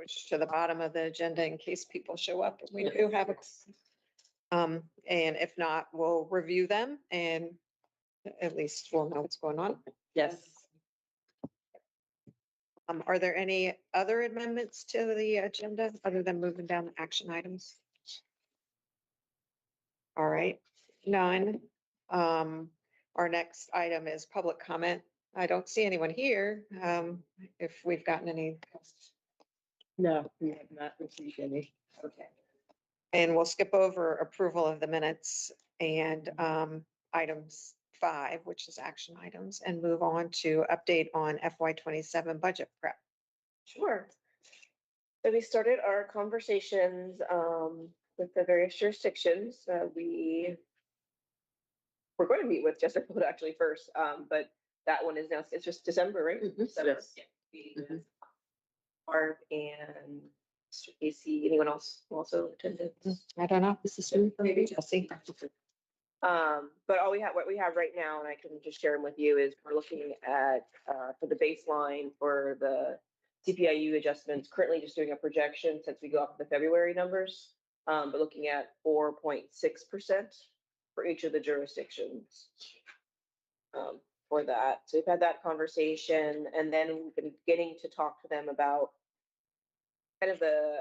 push to the bottom of the agenda in case people show up. We do have a, and if not, we'll review them and at least we'll know what's going on. Yes. Are there any other amendments to the agenda other than moving down the action items? All right, none. Our next item is public comment. I don't see anyone here. If we've gotten any. No, we have not received any. Okay. And we'll skip over approval of the minutes and items 5, which is action items, and move on to update on FY27 budget prep. Sure. So we started our conversations with the various jurisdictions. We're going to meet with Jessica actually first, but that one is now, it's just December, right? December. Yes. Barb and Mr. Casey, anyone else who also attended? I don't know. This is maybe Jesse. But what we have right now, and I can just share them with you, is we're looking at, for the baseline for the CPIU adjustments, currently just doing a projection since we go off the February numbers, but looking at 4.6% for each of the jurisdictions for that. So we've had that conversation, and then we've been getting to talk to them about kind of the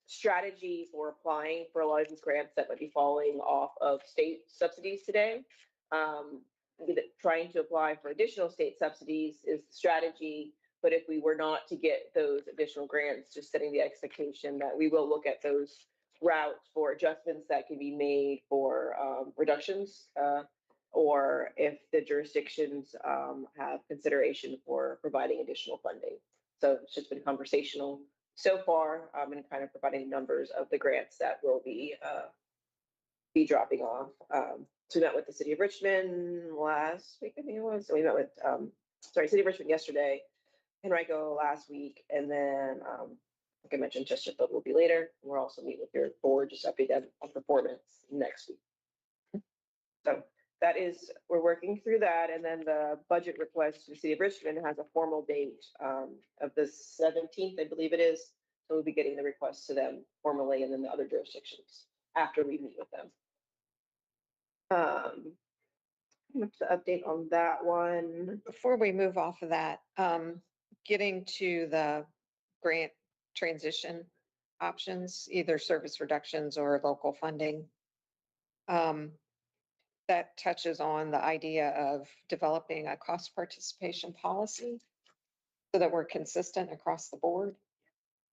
strategy for applying for a lot of these grants that might be falling off of state subsidies today. Trying to apply for additional state subsidies is the strategy, but if we were not to get those additional grants, just setting the expectation that we will look at those routes for adjustments that can be made for reductions, or if the jurisdictions have consideration for providing additional funding. So it's just been conversational so far, and kind of providing numbers of the grants that will be dropping off. So we met with the city of Richmond last week, I think it was. So we met with, city of Richmond yesterday, Henrico last week, and then, like I mentioned, Chesterfield will be later. We'll also meet with your board, just update them on performance next week. So that is, we're working through that, and then the budget request to the city of Richmond has a formal date of the 17th, I believe it is. So we'll be getting the request to them formally, and then the other jurisdictions after we meet with them. Much the update on that one. Before we move off of that, getting to the grant transition options, either service reductions or local funding. That touches on the idea of developing a cost participation policy so that we're consistent across the board.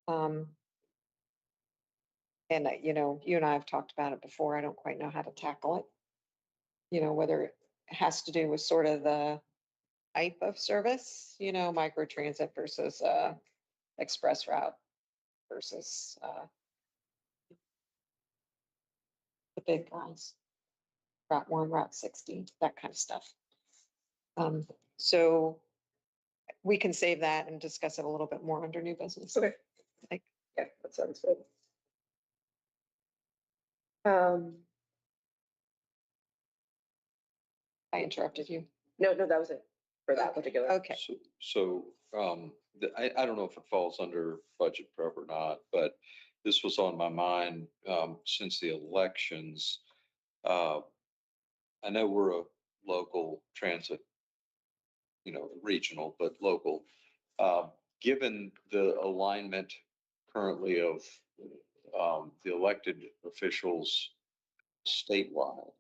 And you know, you and I have talked about it before. I don't quite know how to tackle it. You know, whether it has to do with sort of the type of service, you know, micro transit versus express route versus the big guys. Route 1, Route 60, that kind of stuff. So we can save that and discuss it a little bit more under new business. Okay. Yeah, that sounds good. I interrupted you. No, that was it for that particular. Okay. So I don't know if it falls under budget prep or not, but this was on my mind since the elections. I know we're a local transit, you know, regional, but local. Given the alignment currently of the elected officials statewide,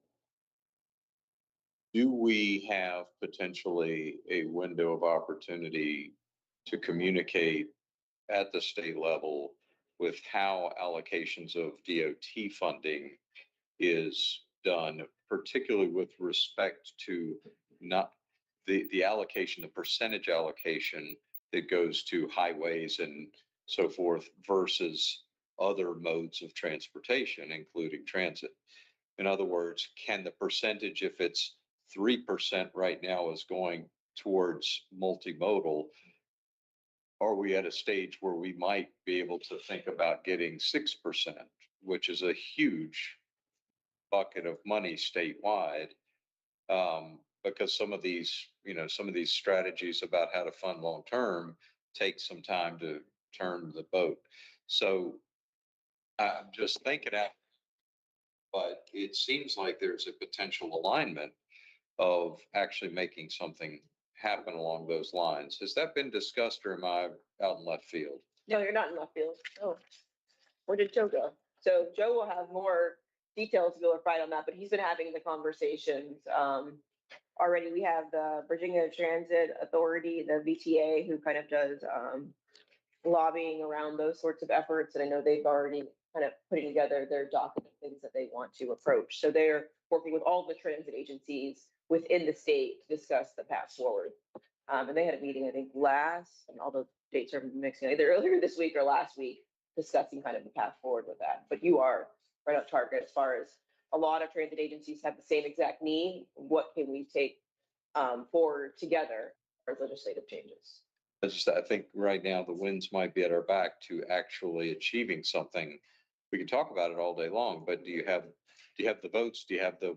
do we have potentially a window of opportunity to communicate at the state level with how allocations of DOT funding is done, particularly with respect to not the allocation, the percentage allocation that goes to highways and so forth versus other modes of transportation, including transit? In other words, can the percentage, if it's 3% right now, is going towards multimodal, are we at a stage where we might be able to think about getting 6%, which is a huge bucket of money statewide? Because some of these strategies about how to fund long-term take some time to turn the boat. So I'm just thinking out, but it seems like there's a potential alignment of actually making something happen along those lines. Has that been discussed, or am I out in left field? No, you're not in left field. Oh, where did Joe go? So Joe will have more details to be able to provide on that, but he's been having the conversations. Already we have the Virginia Transit Authority, the VTA, who kind of does, lobbying around those sorts of efforts. And I know they've already kind of putting together their document, things that they want to approach. So they're working with all the transit agencies within the state to discuss the path forward. And they had a meeting, I think, and all the dates are mixing, either earlier this week or last week, discussing kind of the path forward with that. But you are right on target as far as a lot of transit agencies have the same exact need. What can we take forward together for legislative changes? I think right now the winds might be at our back to actually achieving something. We can talk about it all day long, but do you have the votes? Do you have the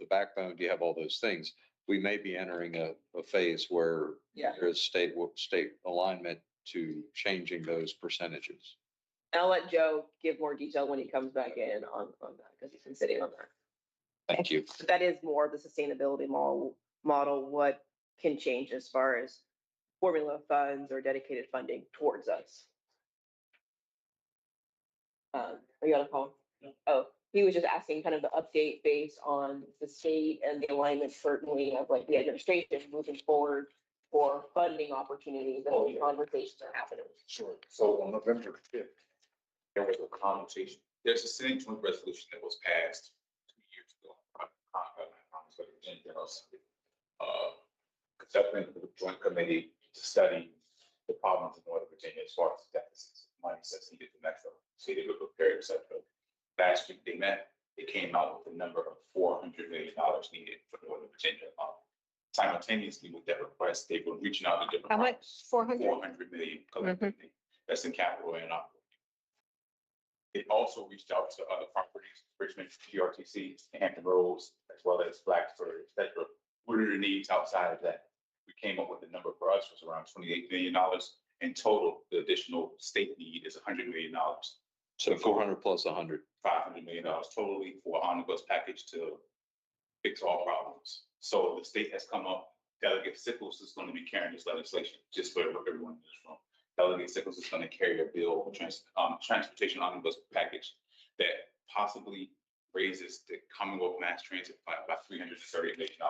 backbone? Do you have all those things? We may be entering a phase where Yeah. there is state alignment to changing those percentages. And I'll let Joe give more detail when he comes back in on that, because he's been sitting on that. Thank you. But that is more of the sustainability model, what can change as far as formula funds or dedicated funding towards us. Are you on a call? Oh, he was just asking kind of the update based on the state and the alignment certainly of like the administration moving forward for funding opportunities and those conversations are happening. Sure. So on November 5th, there was a conversation. There's a Senate joint resolution that was passed 2 years ago. Conducting the joint committee to study the problems in Northern Virginia as far as deficits, money that's needed to Metro, city to prepare, et cetera. Last week they met, they came out with a number of $400 million needed for Northern Virginia. Simultaneously with that request, they were reaching out to different. How much? 400? 400 million collectively. That's in capital and operating. It also reached out to other properties, Richmond, GRTC, Hampton Roads, as well as Blacksburg, et cetera. What are the needs outside of that? We came up with the number for us was around $28 million. In total, the additional state need is $100 million. So 400 plus 100. $500 million totally for an omnibus package to fix all problems. So the state has come up, Delegate Sickles is going to be carrying this legislation, just for everyone in this room. Delegate Sickles is going to carry a bill, transportation omnibus package that possibly raises the Commonwealth mass transit by about $330 million.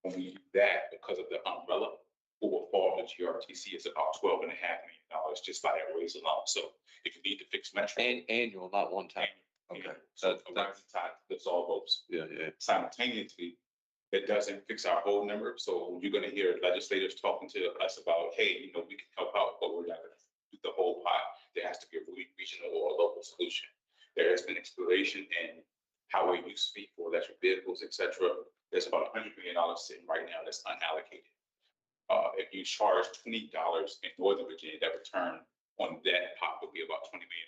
When we do that, because of the umbrella, what will fall to GRTC is about $12.5 million just by that raise alone. So if you need to fix Metro. And annual, not one time. Okay. So a rising tide lifts all boats. Yeah. Simultaneously, it doesn't fix our whole number. So you're going to hear legislators talking to us about, hey, we can help out, but we're not going to do the whole pot. There has to be a regional or local solution. There has been exploration in highway use fee for electric vehicles, et cetera. There's about $100 million sitting right now that's unallocated. If you charge $20 in Northern Virginia, that return on that pot would be about $20 million.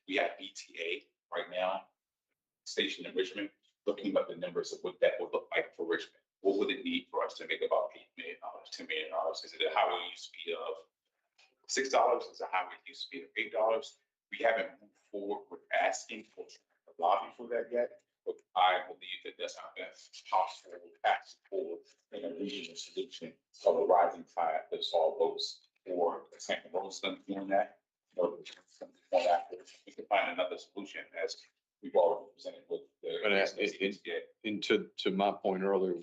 We have BTA right now, stationed in Richmond, looking up the numbers of what that would look like for Richmond. What would it need for us to make about $8 million, $10 million? Is it a highway use fee of $6? Is it a highway use fee of $8? We haven't moved forward with asking for a lobby for that yet, but I believe that that's our best possible path forward in a regional solution of a rising tide that's all boats, or Hampton Roads is going to be doing that. We can find another solution as we've already presented with the. And to my point earlier,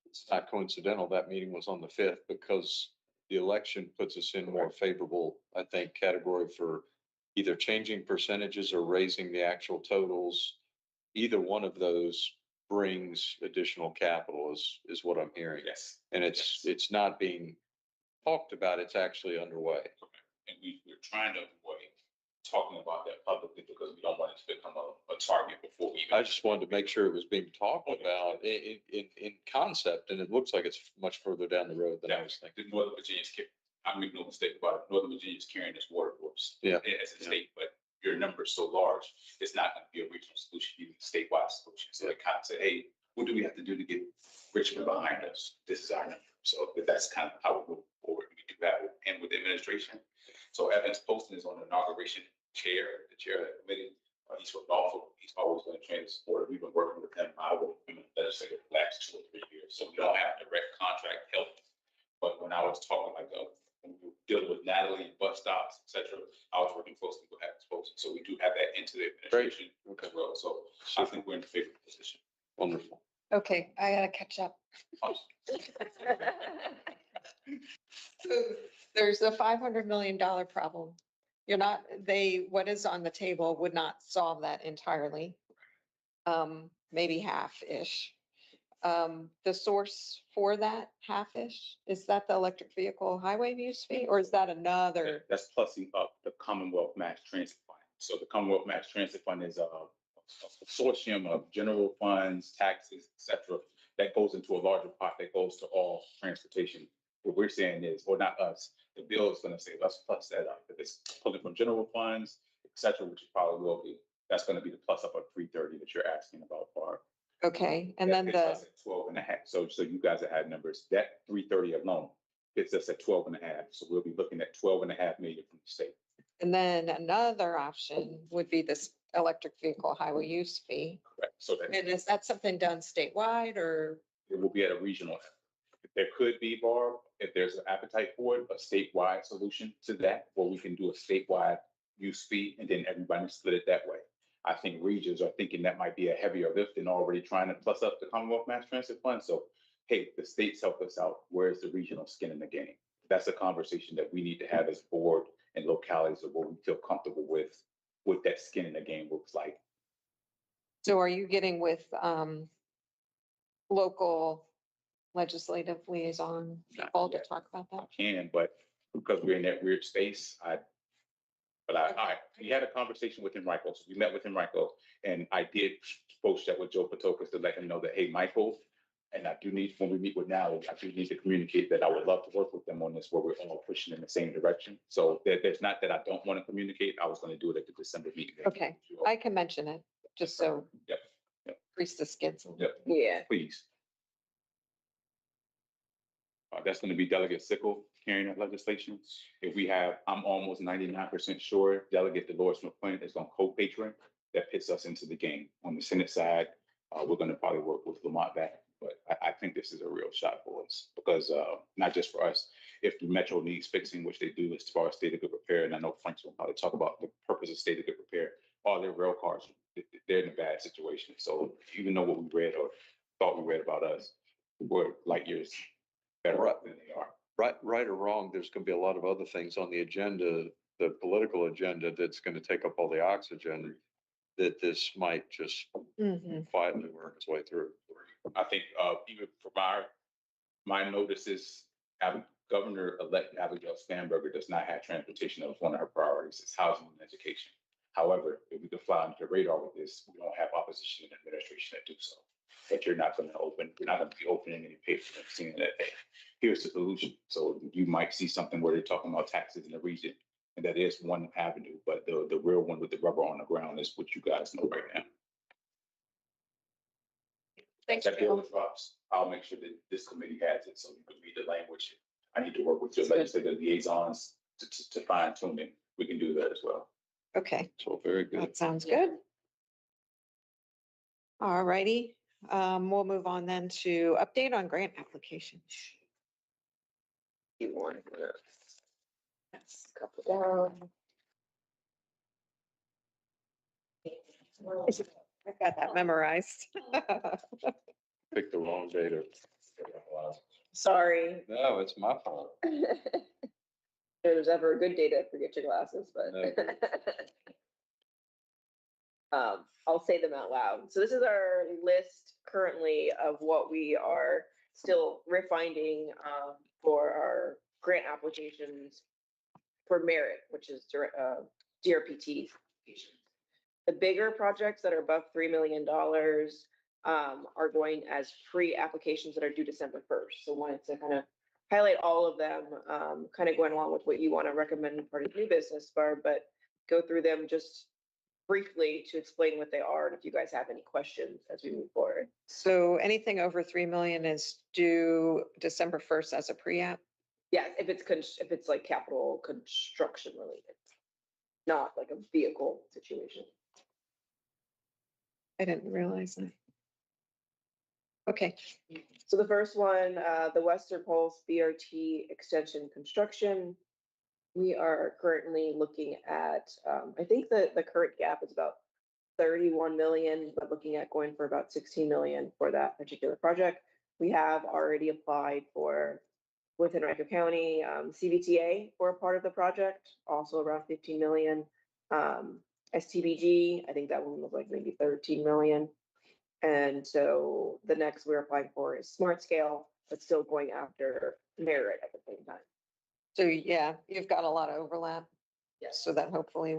it's not coincidental that meeting was on the 5th, because the election puts us in more favorable, I think, category for either changing percentages or raising the actual totals. Either one of those brings additional capital is what I'm hearing. Yes. And it's not being talked about, it's actually underway. And we're trying to avoid talking about that publicly because we don't want it to become a target before we even. I just wanted to make sure it was being talked about in concept, and it looks like it's much further down the road than I was thinking. Northern Virginia's, I make no mistake about it, Northern Virginia's carrying this water force. Yeah. As a state, but your number is so large, it's not going to be a regional solution, you need a statewide solution. So they kind of say, hey, what do we have to do to get Richmond behind us? This is our number. So that's kind of how we move forward. We do you have and with the administration. So Evans Poston is on the inauguration chair, the chair of the committee. He's from Norfolk. He's always been a trained supporter. We've been working with him. I would have been legislator for the last 2 or 3 years. So we don't have direct contract help. But when I was talking when we were dealing with Natalie, bus stops, et cetera, I was working closely with Evans Poston. So we do have that into the administration as well. So I think we're in a favorable position. Wonderful. Okay, I gotta catch up. So there's a $500 million problem. You're not, what is on the table would not solve that entirely. Maybe half-ish. The source for that half-ish, is that the electric vehicle highway use fee, or is that another? That's plussing up the Commonwealth Mass Transit Fund. So the Commonwealth Mass Transit Fund is a consortium of general funds, taxes, et cetera, that goes into a larger pot that goes to all transportation. What we're saying is, or not us, the bill is gonna say, let's plus that up. If it's pulling from general funds, et cetera, which it probably will be, that's gonna be the plus up of 330 that you're asking about, Barb. Okay, and That then puts us at 12 and a half. So you guys have had numbers, that 330 alone gets us at 12 and a half. So we'll be looking at 12.5 million from the state. and then another option would be this electric vehicle highway use fee. Correct. So that And is that something done statewide or? it will be at a regional level. There could be, Barb, if there's an appetite for it, a statewide solution to that, where we can do a statewide use fee and then everybody split it that way. I think regions are thinking that might be a heavier lift and already trying to plus up the Commonwealth Mass Transit Fund. So, hey, the states help us out. Where's the regional skin in the game? That's a conversation that we need to have as board and localities of what we feel comfortable with that skin in the game looks like. So are you getting with local legislative liaison people to talk about I that? can, but because we're in that weird space, we had a conversation with Enrico. So we met with Enrico and I did post that with Joe Patokas to let him know that, hey, Michael, and I do need, when we meet with Natalie, I do need to communicate that I would love to work with them on this where we're all pushing in the same direction. So there's not that I don't want to communicate. I was going to do it at the December meeting. Okay, I can mention it, just so. Yep. Grease the skids. Yep. Yeah. Please. That's going to be Delegate Sickle carrying that legislation. If we have, I'm almost 99% sure Delegate Dolores McQuinn is going to co-patron. That pits us into the game. On the Senate side, we're going to probably work with Lamont back. But I think this is a real shot for us because not just for us, if the Metro needs fixing, which they do as far as state of good repair, and I know Frank's will probably talk about the purpose of state of good repair, all their rail cars, they're in a bad situation. So even though what we read or thought we read about us, we're light years better off than they are. Right or wrong, there's going to be a lot of other things on the agenda, the political agenda that's going to take up all the oxygen that this might just Mhm. quietly work its way through. I think even for my notices, Governor-elect Abigail Spanberger does not have transportation as one of her priorities. It's housing and education. However, if we could fly under the radar with this, we don't have opposition in the administration that do so. But you're not going to be opening any papers and seeing that, hey, here's the solution. So you might see something where they're talking about taxes in the region. And that is one avenue, but the real one with the rubber on the ground is what you guys know right now. Thanks, That bill Joe. drops, I'll make sure that this committee has it, so you can read the language. I need to work with your legislative liaisons to fine tune it. We can do that as well. Okay, So very good. that sounds good. All righty, we'll move on then to update on grant applications. You want that's a couple down. I got that memorized. Picked the wrong data. Sorry. No, it's my fault. If there's ever a good day to forget your glasses, but. I'll say them out loud. So this is our list currently of what we are still refining for our grant applications for merit, which is GRPT. The bigger projects that are above $3 million are going as pre-applications that are due December 1st. So wanted to kind of highlight all of them, kind of going along with what you want to recommend part of new business, Barb, but go through them just briefly to explain what they are, and if you guys have any questions as we move forward. So anything over 3 million is due December 1st as a pre-app? Yes, if it's like capital construction related, not like a vehicle situation. I didn't realize that. Okay, So the first one, the Western Pulse BRT extension construction. We are currently looking at, I think the current gap is about 31 million, but looking at going for about 16 million for that particular project. We have already applied for, within Henrico County, CVTA for a part of the project, also around 15 million. STBG, I think that one was like maybe 13 million. And so the next we're applying for is Smart Scale, but still going after merit at the same time. so yeah, you've got a lot of overlap. Yes. So that hopefully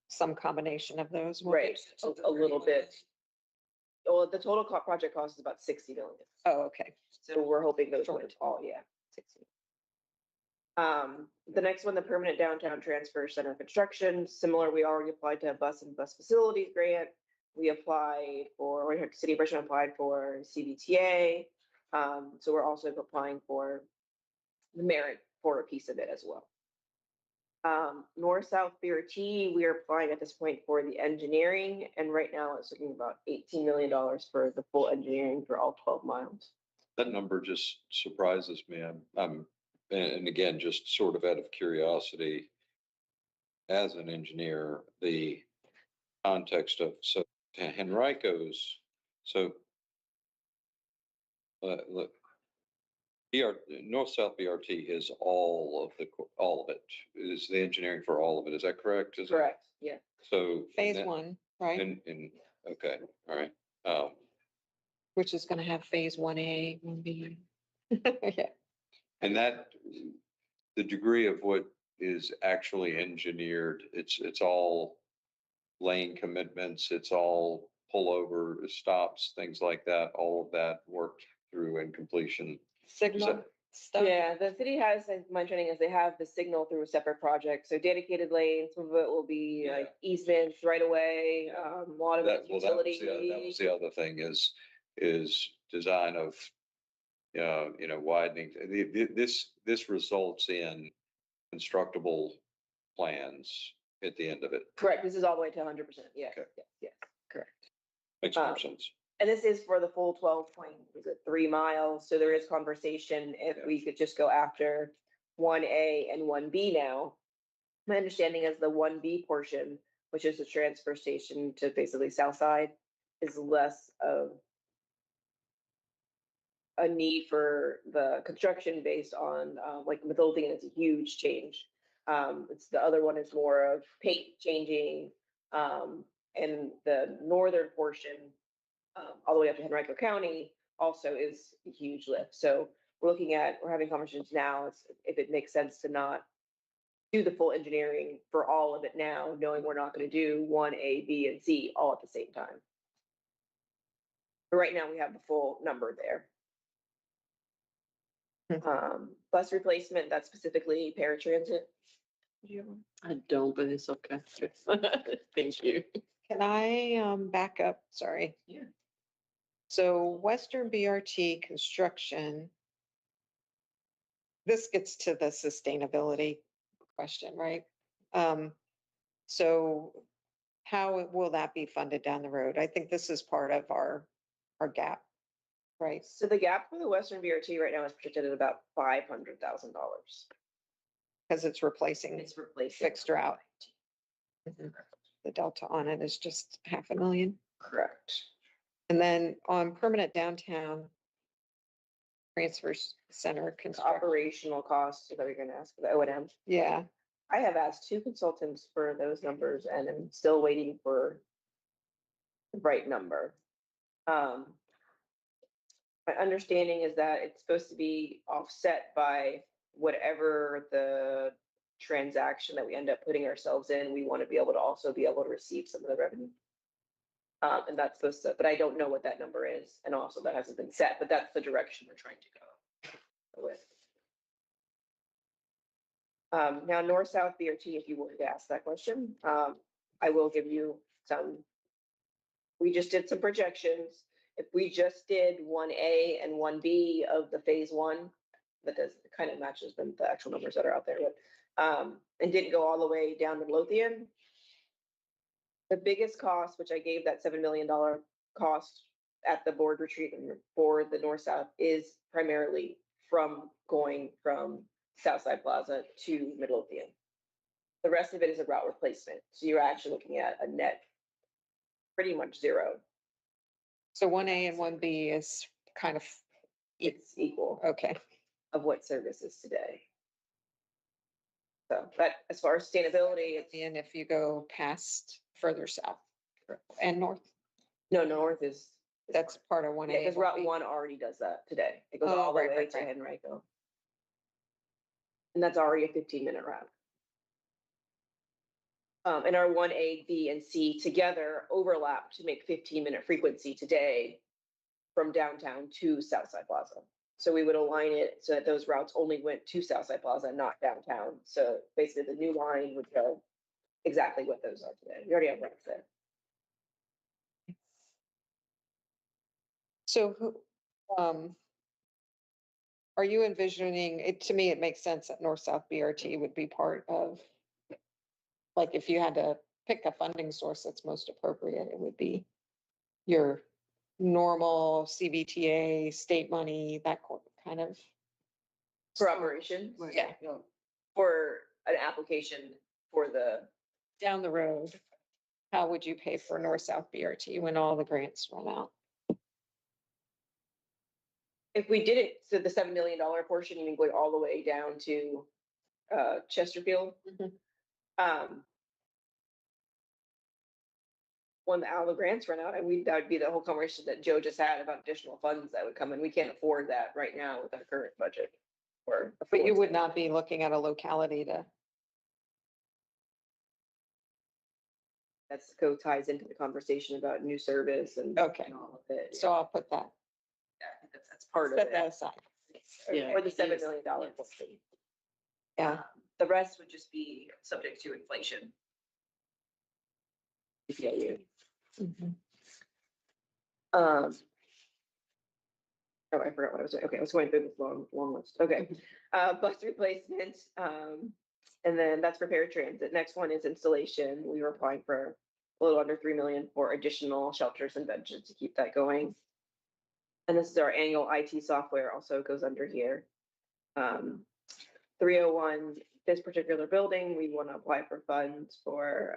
some combination of those. will be- Right, a little bit. Well, the total project cost is about 60 million. Oh, okay. So we're hoping those Short. ones all, yeah, 60. The next one, the permanent downtown transfer center construction, similar, we already applied to a bus and bus facilities grant. We applied for, or City of Richmond applied for CVTA. So we're also applying for the merit for a piece of it as well. North-South BRT, we are applying at this point for the engineering, and right now it's looking about $18 million for the full engineering for all 12 miles. That number just surprises me. And again, just sort of out of curiosity, as an engineer, the context of, so Henrico's, so look, North-South BRT is all of it, is the engineering for all of it. Is that correct? Is it? Correct, yeah. So. Phase one, right? Okay, all right. Which is gonna have phase 1A, 1B. Yeah, And that, the degree of what is actually engineered, it's all lane commitments, it's all pullover stops, things like that, all of that worked through in completion. signal stuff. Yeah, the city has, my training is they have the signal through a separate project, so dedicated lanes, some of it will be Yeah. like easements right away, a lot of That, it's well, that was utility. the other thing is design of, widening. This results in constructible plans at the end of it. Correct, this is all the way to 100%, yes, Okay. yes, correct. Makes more sense. And this is for the full 12.3 miles, so there is conversation if Yeah. we could just go after 1A and 1B now. My understanding is the 1B portion, which is the transfer station to basically south side, is less of a need for the construction based on, like Midlothian is a huge change. It's the other one is more of paint changing, and the northern portion, all the way up to Henrico County also is a huge lift. So we're having conversations now, if it makes sense to not do the full engineering for all of it now, knowing we're not going to do 1A, B, and C all at the same time. But right now we have the full number there. Bus replacement, that's specifically paratransit. I don't, but it's okay. Thank you. Can I back up? Sorry. Yeah. So Western BRT construction. This gets to the sustainability question, right? So how will that be funded down the road? I think this is part of our gap, right? So the gap for the Western BRT right now is projected at about $500,000. Because it's replacing It's replacing. fixed route. The delta on it is just $500,000. Correct. And then on permanent downtown transfer center construction, Operational costs, is that what you're gonna ask for the O&M? yeah, I have asked 2 consultants for those numbers and I'm still waiting for the right number. My understanding is that it's supposed to be offset by whatever the transaction that we end up putting ourselves in, we want to be able to also be able to receive some of the revenue. And that's supposed to, but I don't know what that number is. And also that hasn't been set, but that's the direction we're trying to go with. Now North-South BRT, if you wanted to ask that question, I will give you some. We just did some projections. If we just did 1A and 1B of the phase 1, that does, kind of matches the actual numbers that are out there, but, and didn't go all the way down to Lothian. The biggest cost, which I gave that $7 million cost at the board retreat and for the north-south, is primarily from going from Southside Plaza to Midlothian. The rest of it is a route replacement, so you're actually looking at a net pretty much zero. So 1A and 1B is kind of, It's equal okay. of what service is today. So, but as far as sustainability, it's, And if you go past further south and north, no, north is. that's part of 1A. Because Route 1 already does that today. It goes Oh, all the right, way right, to right. Henrico. And that's already a 15-minute route. And our 1A, B, and C together overlap to make 15-minute frequency today from downtown to Southside Plaza. So we would align it so that those routes only went to Southside Plaza, not downtown. So basically the new line would go exactly what those are today. We already have routes there. So who, are you envisioning, it, to me, it makes sense that north-south BRT would be part of, like, if you had to pick a funding source that's most appropriate, it would be your normal CBTA, state money, that kind of. For operations. Yeah. For an application for the, Down the road, how would you pay for north-south BRT when all the grants run out? if we did it, so the $7 million portion, you mean going all the way down to Chesterfield? Mhm. When all the grants run out, and that would be the whole conversation that Joe just had about additional funds that would come in. We can't afford that right now with our current budget. Or. But you would not be looking at a locality to, That's ties into the conversation about new service and. Okay. and all of it. so I'll put that, Yeah, I think that's part of set it. that aside. Yeah. Or the $7 million portion. Yeah. The rest would just be subject to inflation. Yeah, you. Mhm. Oh, I forgot what I was doing. Okay, I was going through this long list. Okay. Bus replacement, and then that's prepared transit. Next one is installation. We were applying for a little under 3 million for additional shelters and benches to keep that going. And this is our annual IT software, also goes under here. 301, this particular building, we want to apply for funds for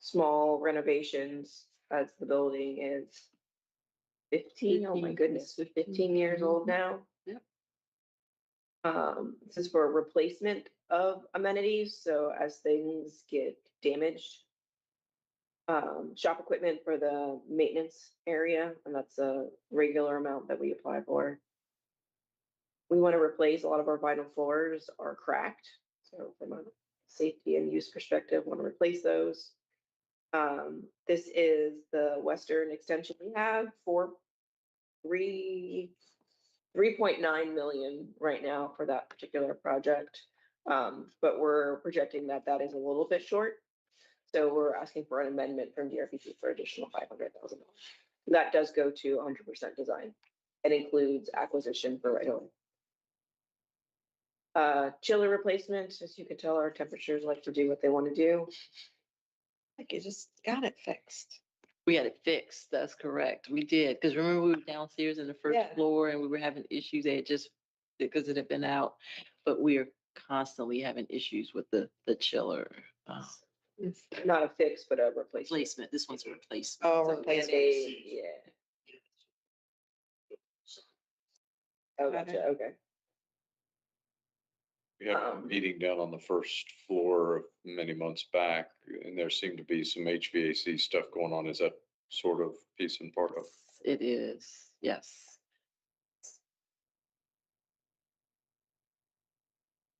small renovations as the building is 15, oh my 15, goodness, yes, 15 years old now. Yep. This is for replacement of amenities, so as things get damaged. Shop equipment for the maintenance area, and that's a regular amount that we apply for. We want to replace a lot of our vinyl floors are cracked, so from a safety and use perspective, want to replace those. This is the western extension we have for 3.9 million right now for that particular project. But we're projecting that that is a little bit short. So we're asking for an amendment from DRPC for additional $500,000. That does go to 100% design. It includes acquisition for right away. Chiller replacement, as you can tell, our temperatures like to do what they want to do. Like you just got it fixed. We had it fixed. That's correct. We did. Because remember we were downstairs in the first Yeah. floor and we were having issues. They had just, because it had been out. But we are constantly having issues with the chiller Not a fix, but a replacement. replacement. This one's a replacement. Oh, So replacement. Band-Aid, yeah. Oh, Got gotcha, okay. We had a meeting down on the first floor many months back, and there seemed to be some HVAC stuff going on. Is that sort of piece and part of? It is, yes.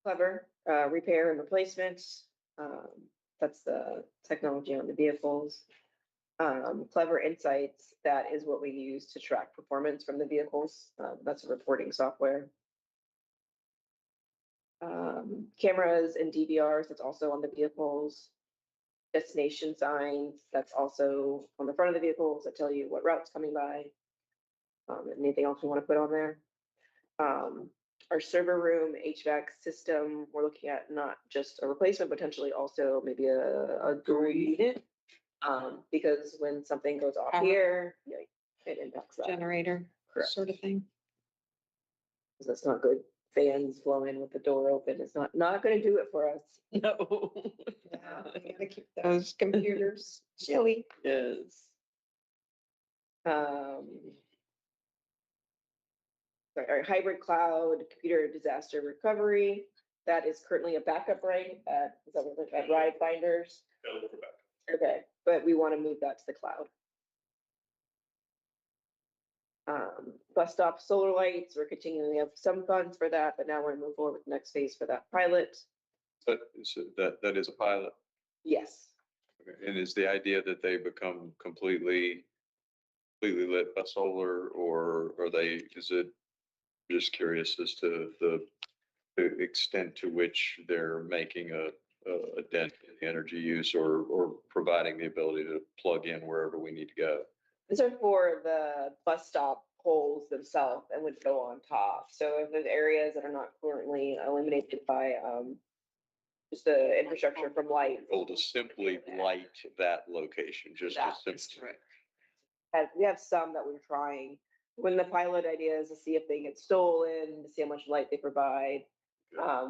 Clever, repair and replacements. That's the technology on the vehicles. Clever Insights, that is what we use to track performance from the vehicles. That's a reporting software. Cameras and DVRs, that's also on the vehicles. Destination signs, that's also on the front of the vehicles that tell you what route's coming by. Anything else we want to put on there? Our server room HVAC system, we're looking at not just a replacement, potentially also maybe a dual unit. Because when something goes off Power. here, yeah, it impacts that. Generator Correct. sort of thing. So that's not good. Fans blowing with the door open. It's not gonna do it for us. No. Yeah, we gotta keep those computers chilly. Yes. Our hybrid cloud computer disaster recovery, that is currently a backup right at, is that what it is? At RideFinders. Available for backup. Okay, but we want to move that to the cloud. Bus stop solar lights, we're continuing to have some funds for that, but now we're gonna move forward with the next phase for that pilot. But so that is a pilot. Yes, Okay. And is the idea that they become completely lit by solar, or are they, is it, just curious as to the extent to which they're making a dent in the energy use, or providing the ability to plug in wherever we need to go? these are for the bus stop poles themselves and would go on top. So if there's areas that are not currently eliminated by, just the infrastructure from light. Able to simply light that location, just to That is simply. We have some that we're trying. When the pilot idea is to see if they get stolen, to see how much light they provide.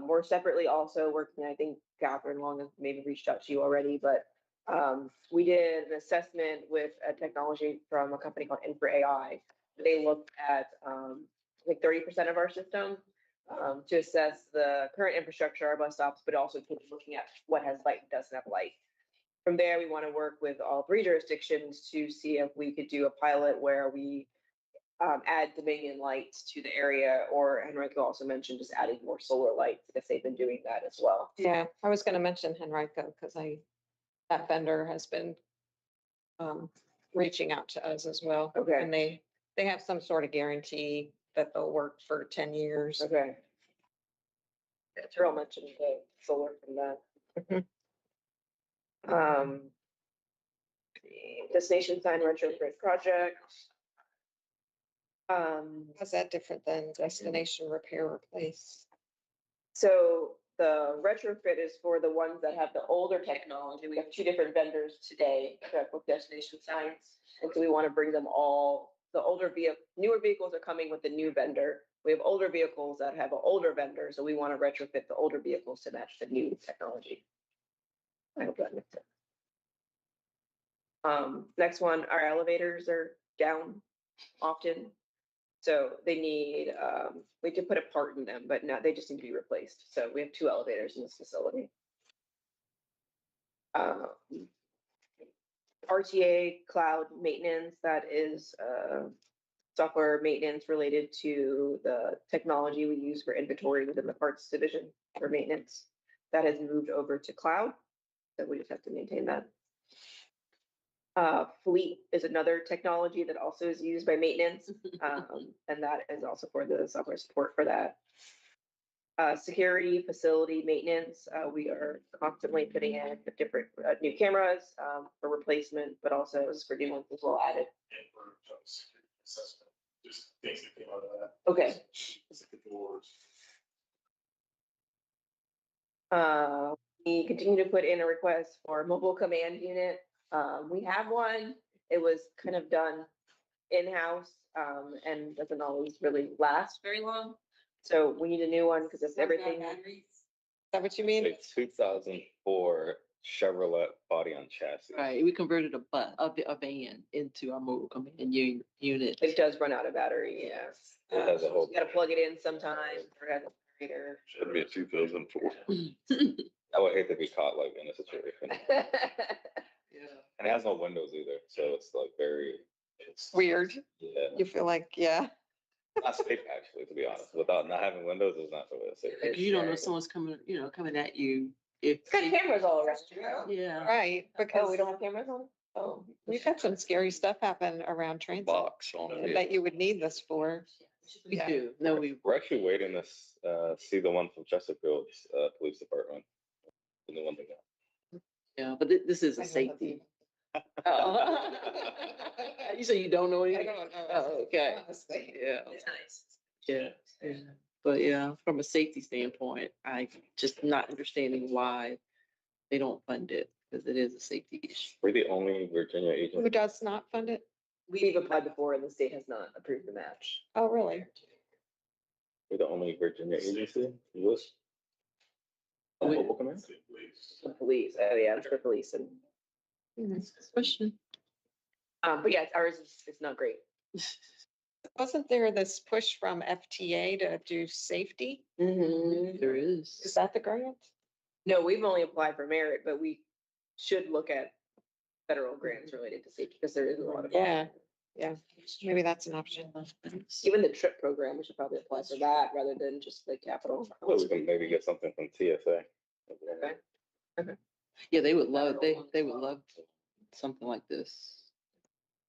We're separately also working, I think Catherine Long has maybe reached out to you already, but we did an assessment with a technology from a company called Infra AI. They looked at like 30% of our system to assess the current infrastructure, our bus stops, but also looking at what has light and doesn't have light. From there, we want to work with all 3 jurisdictions to see if we could do a pilot where we add Dominion lights to the area, or Henrico also mentioned just adding more solar lights, because they've been doing that as well. Yeah, I was gonna mention Henrico because that vendor has been reaching out to us as well. Okay. And they have some sort of guarantee that they'll work for 10 years. Okay. Yeah, Terrell mentioned the solar from that. Mhm. The destination sign retrofit project. How's that different than destination repair replace? So the retrofit is for the ones that have the older technology. We have 2 different vendors today that book destination signs. And so we want to bring them all, the newer vehicles are coming with the new vendor. We have older vehicles that have an older vendor, so we want to retrofit the older vehicles to match the new technology. I hope that makes sense. Next one, our elevators are down often. So they need, we could put a part in them, but now they just need to be replaced. So we have 2 elevators in this facility. RTA cloud maintenance, that is software maintenance related to the technology we use for inventory within the parts division for maintenance. That has moved over to cloud, so we just have to maintain that. Fleet is another technology that also is used by maintenance, and that is also for the software support for that. Security, facility maintenance, we are constantly putting in different new cameras for replacement, but also for new ones as well added. And for security assessment, just things that came out of that. Okay. The doors. We continue to put in a request for a mobile command unit. We have one. It was kind of done in-house and doesn't always really last very long. So we need a new one because it's everything. Is that what you mean? A 2004 Chevrolet body on chassis. Right, we converted a van into our mobile command unit. It does run out of battery, yes. It has a whole, You gotta plug it in sometime or it has a generator. Should be a 2004. I would hate to be caught like in a situation. Yeah. And it has no windows either, so it's like it's Weird. Yeah, You feel like, yeah. not safe actually, to be honest. Without not having windows, it's not really safe. It's You don't know very- if someone's coming at you. If It's got cameras all around. Yeah. Right, Oh, because we don't have cameras on? Oh. we've had some scary stuff happen around transit Box on it. that you would need this for. We Yeah. do. No, we. We're actually waiting to see the one from Chesterfield's police department. The new one they got. Yeah, but this is a safety. Oh. You say you don't know I anything? don't know. Oh, okay. Honestly. Yeah. It's nice. Yeah. But yeah, from a safety standpoint, I just not understanding why they don't fund it, because it is a safety issue. We're the only Virginia Who agency. does not fund it? We've applied before and the state has not approved the match. Oh, really? We're the only Virginia agency. US. Mobile command? The police, oh yeah, it's the police and, Question. but yeah, ours is not great. Wasn't there this push from FTA to do safety? There Is is. that the grant? No, we've only applied for merit, but we should look at federal grants related to safety because there is a lot of. Yeah, maybe that's an option. Even the trip program, we should probably apply for that rather than just the capital. I thought we can maybe get something from TSA. Okay. Yeah, they would love, they would love something like this.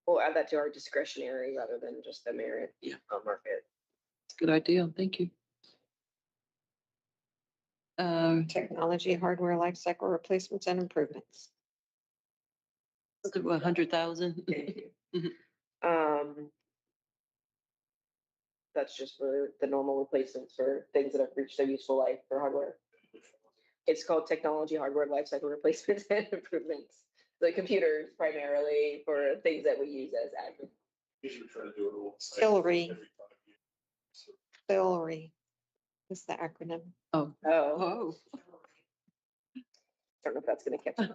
We'll add that to our discretionary rather than just the merit. Yeah. Market. Good idea. Thank you. Technology, hardware, life cycle replacements and improvements. 100,000. That's just for the normal replacements for things that have reached their useful life for hardware. It's called technology, hardware, lifecycle replacements and improvements. The computers primarily for things that we use as admin. Usually try to do it all. Hillary. Hillary is the acronym. Oh. Oh, Oh. don't know if that's gonna catch on.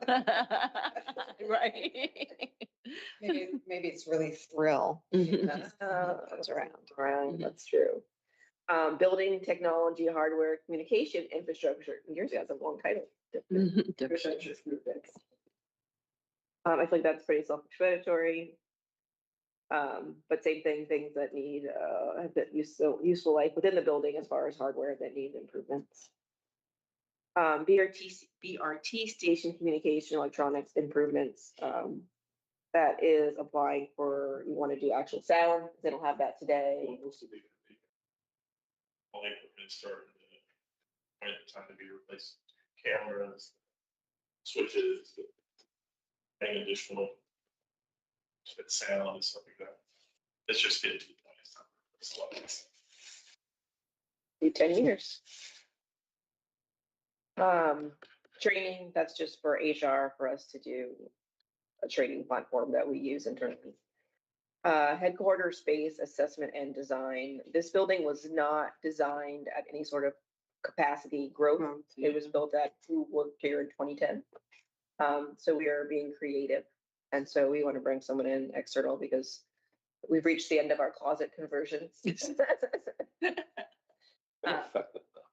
Right. Maybe it's really thrill. Goes around. Right, that's true. Building technology, hardware, communication, infrastructure. Yours has a long title. Infrastructure improvements. I feel like that's pretty self-explanatory. But same thing, things that need, have been useful life within the building as far as hardware that need improvements. BRT station communication, electronics improvements, that is applying for, you want to do actual sound, they don't have that today. Most of it. All the equipment starting to, right, time to be replaced, cameras, switches, and additional sound and stuff like that. It's just getting to the point. It's a lot of this. Do 10 years. Training, that's just for HR for us to do a training platform that we use internally. Headquarters space assessment and design. This building was not designed at any sort of capacity growth. It was built at who worked here in 2010. So we are being creative. And so we want to bring someone in external because we've reached the end of our closet conversions.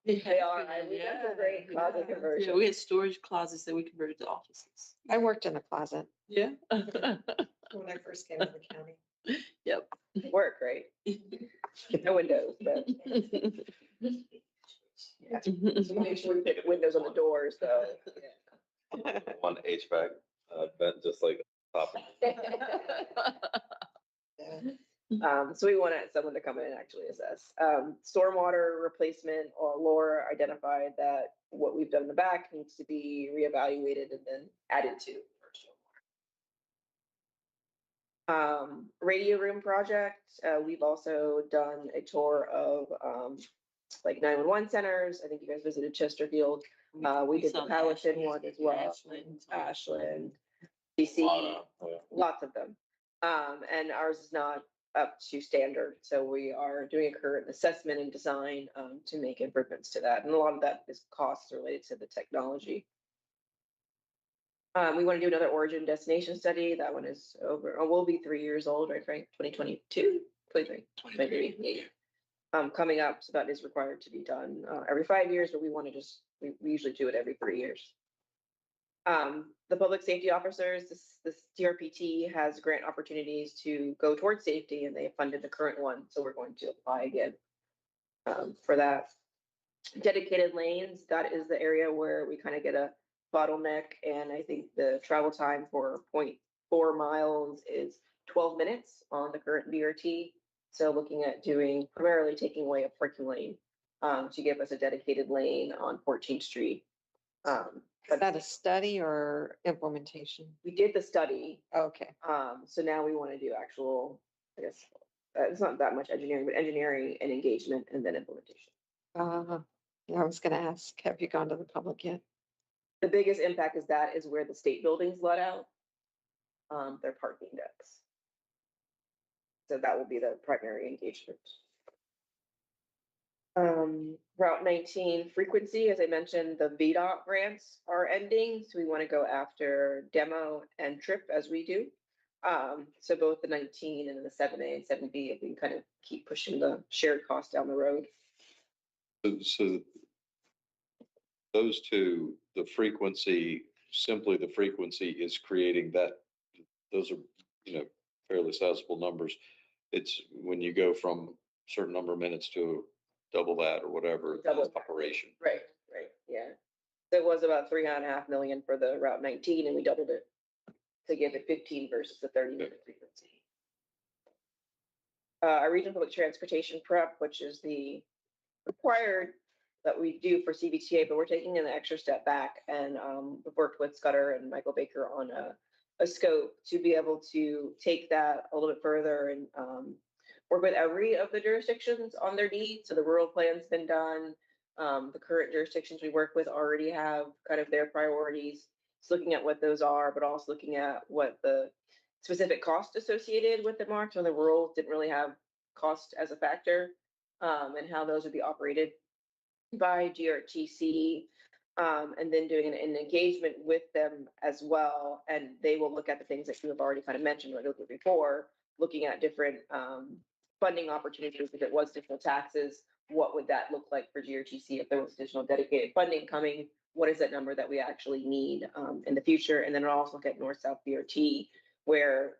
They are, we got some great closet Yeah, conversions. we had storage closets that we converted to offices. I worked in a closet Yeah. when I first came to the county. Yep. Work, right? No windows, but make sure we put windows on the doors, though. One HVAC vent just like top. So we want someone to come in and actually assess. Stormwater replacement, or Laura identified that what we've done in the back needs to be reevaluated and then added to. Radio room project, we've also done a tour of like 911 centers. I think you guys visited Chesterfield. We did the saw Powhatan one as well. Ashland. DC, lots of them. And ours is not up to standard. So we are doing a current assessment and design to make improvements to that. And a lot of that is costs related to the technology. We want to do another origin destination study. That one is over, will be 3 years old, right, Frank? 2022, 23, 23. Coming up, so that is required to be done every 5 years, but we want to we usually do it every 3 years. The public safety officers, this GRPT has grant opportunities to go towards safety, and they have funded the current one, so we're going to apply again for that. Dedicated lanes, that is the area where we kind of get a bottleneck, and I think the travel time for 0.4 miles is 12 minutes on the current BRT. So looking at primarily taking away a parking lane to give us a dedicated lane on 14th Street. Is that a study or implementation? We did the study. Okay. So now we want to do actual, I guess, it's not that much engineering, but engineering and engagement and then implementation. I was gonna ask, have you gone to the public yet? The biggest impact is where the state buildings let out. Their parking decks. So that will be the primary engagement. Route 19 frequency, as I mentioned, the VDOT grants are ending, so we want to go after demo and trip as we do. So both the 19 and the 7A and 7B, we can kind of keep pushing the shared cost down the road. So those two, the frequency, simply the frequency is creating that, those are, fairly sizable numbers. It's when you go from a certain number of minutes to double that or whatever, Double. that's operation. Right, yeah. So it was about 3.5 million for the Route 19 and we doubled it to give it 15 versus the 30-minute frequency. Our regional public transportation prep, which is the required that we do for CBTA, but we're taking an extra step back and we've worked with Scudder and Michael Baker on a scope to be able to take that a little bit further and work with every of the jurisdictions on their needs. So the rural plan's been done. The current jurisdictions we work with already have kind of their priorities. It's looking at what those are, but also looking at what the specific cost associated with them are. So the rural didn't really have cost as a factor, and how those would be operated by GRTC, and then doing an engagement with them as well. And they will look at the things that you have already kind of mentioned before, looking at different funding opportunities. If it was additional taxes, what would that look like for GRTC? If there was additional dedicated funding coming, what is that number that we actually need in the future? And then I'll also look at North-South BRT, where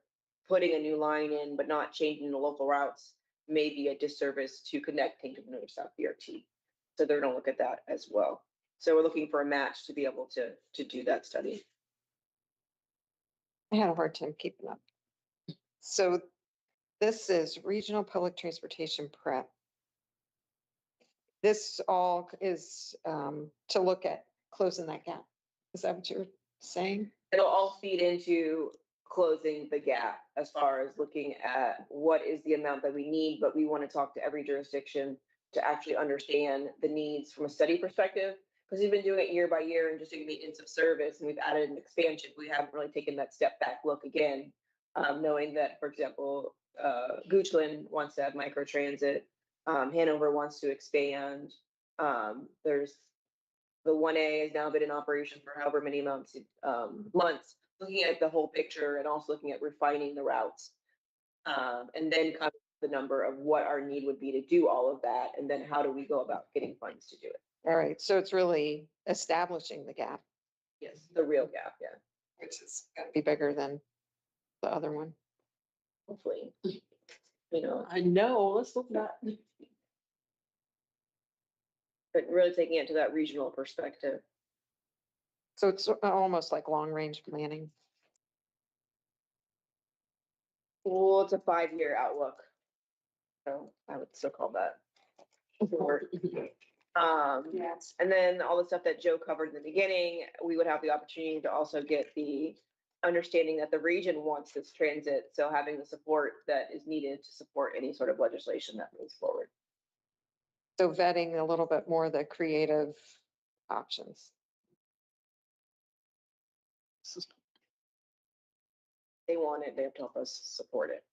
putting a new line in but not changing the local routes may be a disservice to connecting to the North-South BRT. So they're gonna look at that as well. So we're looking for a match to be able to do that study. I had a hard time keeping up. So this is regional public transportation prep. This all is to look at closing that gap. Is that what you're saying? It'll all feed into closing the gap as far as looking at what is the amount that we need, but we want to talk to every jurisdiction to actually understand the needs from a study perspective, because we've been doing it year by year and just doing maintenance of service, and we've added an expansion. We haven't really taken that step back look again, knowing that, for example, Goochland wants to have microtransit, Hanover wants to expand. There's the 1A has now been in operation for however many months, looking at the whole picture and also looking at refining the routes. And then kind of the number of what our need would be to do all of that, and then how do we go about getting funds to do it? All right, so it's really establishing the gap, Yes, the real gap, yeah, which is gonna be bigger than the other one. hopefully. You know, I know, let's look at. but really taking it to that regional perspective. So it's almost like long-range planning. Well, it's a 5-year outlook. So I would still call that. short. Yes. And then all the stuff that Joe covered in the beginning, we would have the opportunity to also get the understanding that the region wants this transit. So having the support that is needed to support any sort of legislation that moves forward. So vetting a little bit more the creative options. They want it, they have to help us support it.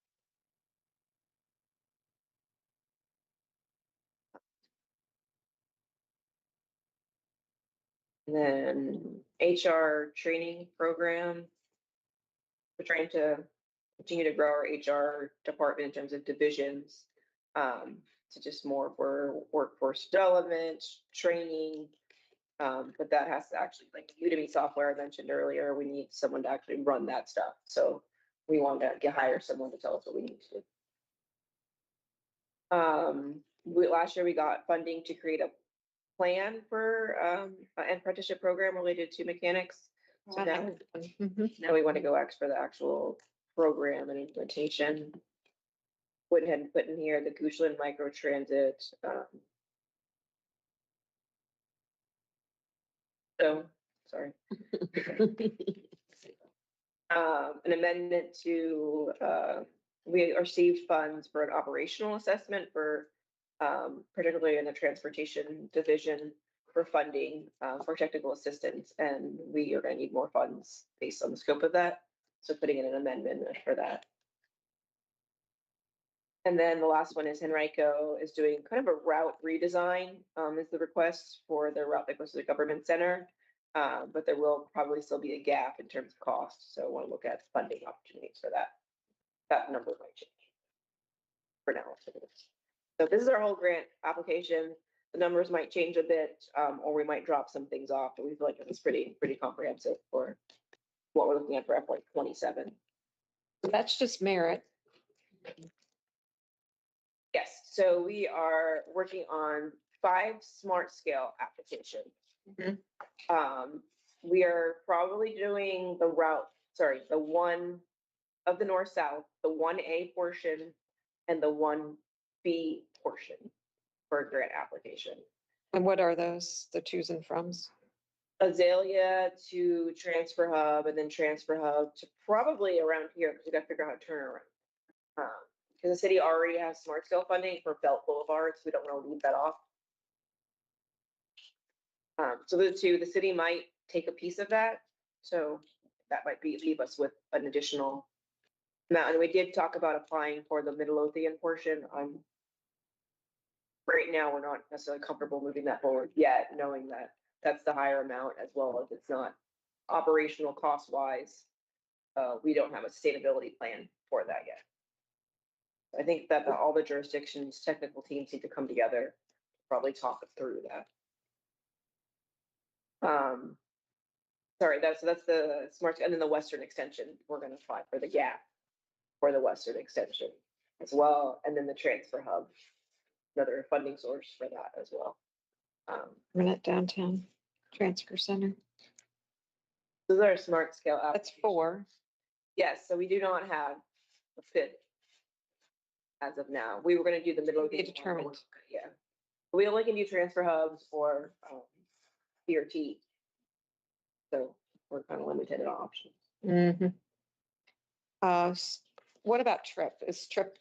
And then HR training program. We're trying to continue to grow our HR department in terms of divisions. To just more for workforce development, training. But that has to actually, like Udemy software I mentioned earlier, we need someone to actually run that stuff. So we want to hire someone to tell us what we need to do. Last year we got funding to create a plan for an apprenticeship program related to mechanics. So now we want to go for the actual program and implementation. Went ahead and put in here the Goochland microtransit. So, sorry. An amendment to, we received funds for an operational assessment for particularly in the transportation division for funding, for technical assistance, and we are gonna need more funds based on the scope of that. So putting in an amendment for that. And then the last one is Henrico is doing kind of a route redesign, is the request for the route that goes to the government center. But there will probably still be a gap in terms of cost, so I want to look at funding opportunities for that. That number might change. For now. So this is our whole grant application. The numbers might change a bit, or we might drop some things off, but we feel like it's pretty comprehensive for what we're looking at for FY 27. That's just merit. Yes, so we are working on 5 smart scale applications. Mhm. We are probably doing the one of the north-south, the 1A portion and the 1B portion for a grant application. And what are those, the twos and froms? Azalea to Transfer Hub and then Transfer Hub to probably around here, because we gotta figure out how to turn around. Because the city already has smart scale funding for Belt Boulevard, so we don't want to leave that off. So the two, the city might take a piece of that, so that might leave us with an additional amount. And we did talk about applying for the Midlothian portion. Right now, we're not necessarily comfortable moving that forward yet, knowing that that's the higher amount, as well as it's not operational cost wise. We don't have a sustainability plan for that yet. I think that all the jurisdictions, technical teams need to come together, probably talk through that. Sorry, that's the smart, and then the western extension, we're gonna apply for the gap for the western extension as well, and then the transfer hub, another funding source for that as well. Minute downtown transfer center. Those are smart scale. That's applications. 4. Yes, so we do not have a fifth as of now. We were gonna do the middle of Be determined. Yeah, we only can do transfer hubs or BRT. So we're kind of limited in options. Mhm. What about TRIP? Is TRIP,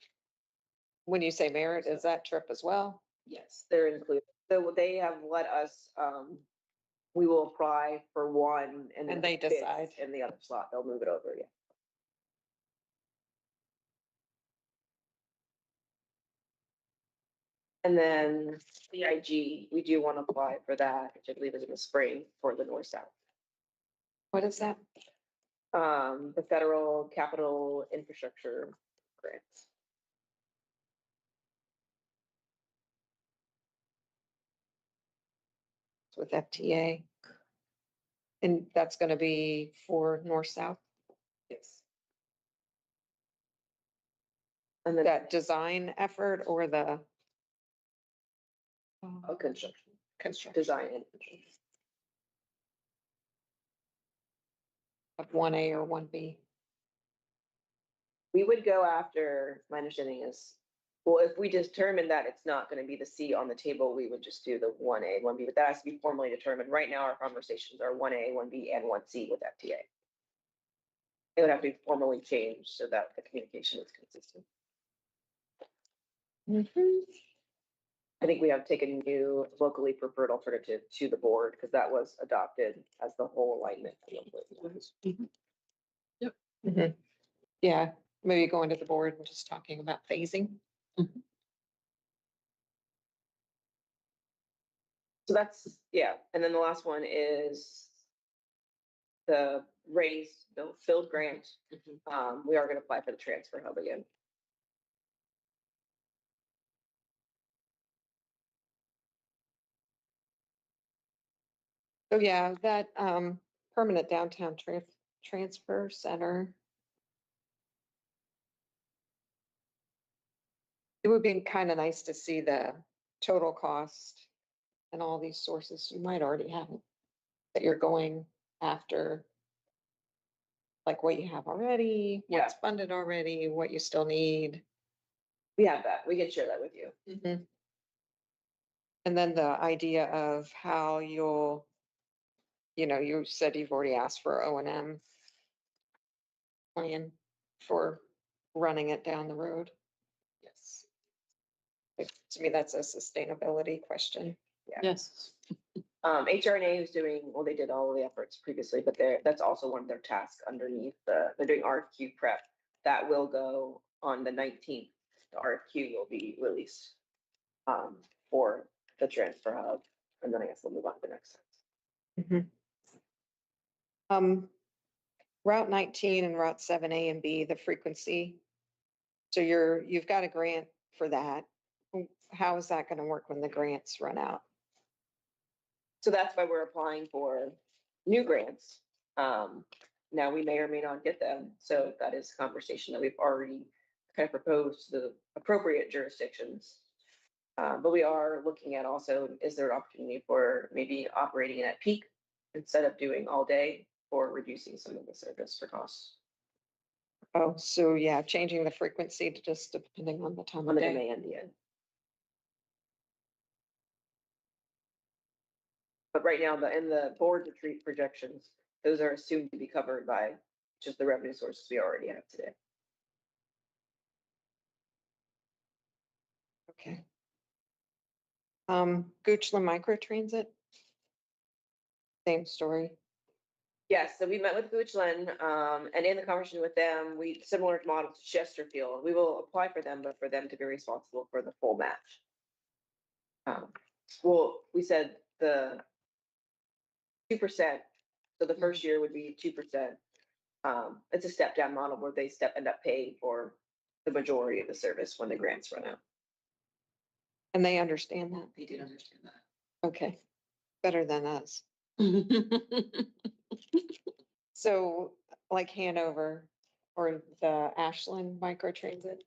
when you say merit, is that TRIP as well? Yes, they're included. So they have let us, we will apply for one and. And if they it fits decide. In the other slot, they'll move it over, yeah. And then CIG, we do want to apply for that, which I believe is in the spring for the north-south. What is that? The federal capital infrastructure grants. It's with FTA. And that's going to be for north-south, Yes. And then that design effort or the construction, construction design and construction. of 1A or 1B? We would go after, my understanding is, well, if we determine that it's not gonna be the C on the table, we would just do the 1A, 1B, but that has to be formally determined. Right now, our conversations are 1A, 1B, and 1C with FTA. It would have to be formally changed so that the communication is consistent. I think we have taken a new locally preferred alternative to the board, because that was adopted as the whole alignment. Mhm. Yeah, maybe going to the board and just talking about phasing. So that's, yeah, and then the last one is the filled grant. We are gonna apply for the transfer hub again. So yeah, that permanent downtown transfer center. It would be kind of nice to see the total cost and all these sources. You might already have it, that you're going after. Like what you have already, what's funded already, what you still need. We have that, we can share that with you. And then the idea of how you'll, you said you've already asked for O&M plan for running it down the road. Yes. To me, that's a sustainability question. Yes. HRNA is doing, well, they did all of the efforts previously, but that's also one of their tasks underneath they're doing RFQ prep. That will go on the 19th. The RFQ will be released for the transfer hub. And then I guess we'll move on to the next. Route 19 and Route 7A and B, the frequency. So you've got a grant for that. How is that going to work when the grants run out? So that's why we're applying for new grants. Now we may or may not get them. So that is a conversation that we've already kind of proposed to the appropriate jurisdictions. But we are looking at also, is there an opportunity for maybe operating at peak instead of doing all day, or reducing some of the service for costs Oh, so yeah, changing the frequency to just depending on the time on of the day. demand, yeah. But right now, in the board retreat projections, those are assumed to be covered by just the revenue sources we already have today. Okay. Goochland Microtransit. Same story. Yes, so we met with Goochland, and in the conversation with them, we, similar model to Chesterfield, we will apply for them, but for them to be responsible for the full match. Well, we said the 2%, so the first year would be 2%. It's a step down model where they end up paying for the majority of the service when the grants run out. And they understand that. They did understand that. Okay. Better than us. So like Hanover or the Ashland Microtransit,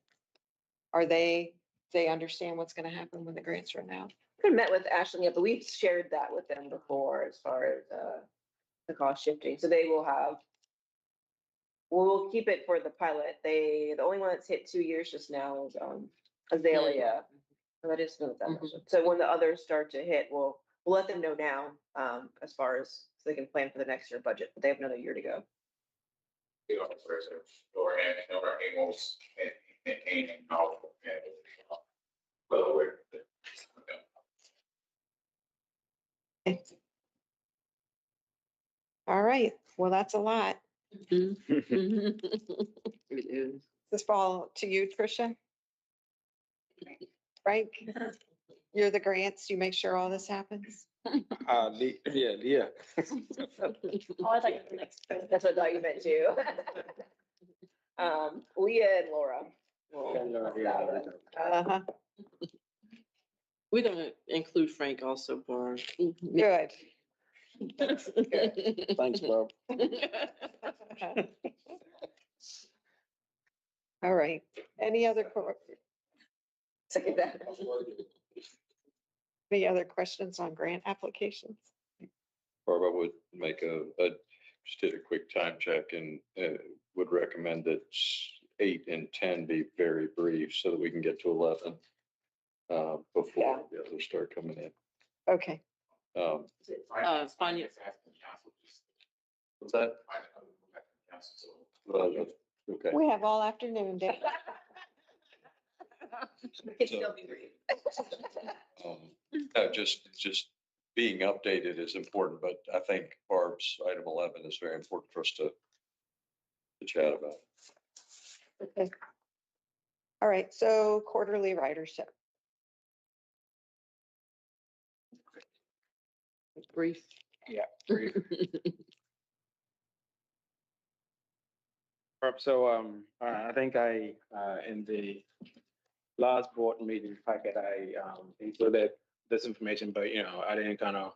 they understand what's going to happen when the grants run out? I haven't met with Ashland yet, but we've shared that with them before as far as the cost shifting. So they will have, we'll keep it for the pilot. The only one that's hit 2 years just now is Azalea. So that is not that much. So when the others start to hit, we'll let them know now as far as so they can plan for the next year budget, but they have another year to go. We don't refer to or Amos and how. Well aware. All right. Well, that's a lot. It is. This fall to you, Tricia. Frank, you're the grants. You make sure all this happens. Yeah. Oh, I thought you were next. That's what I thought you meant too. Leah and Laura. Uh-huh. We're gonna include Frank also, Barb. Good. Thanks, Bob. All right. Any other Second that. any other questions on grant applications? Barb, I would make just did a quick time check and would recommend that 8 and 10 be very brief so that we can get to 11 before the others start coming in. Okay. Fine. What's that? Okay. We have all afternoon, Dave. It's still be brief. Just being updated is important, but I think Barb's item 11 is very important for us to chat about. Okay. All right. So quarterly ridership. Brief. Yeah. Brief. So I think in the last board meeting packet, I included this information, but I didn't kind of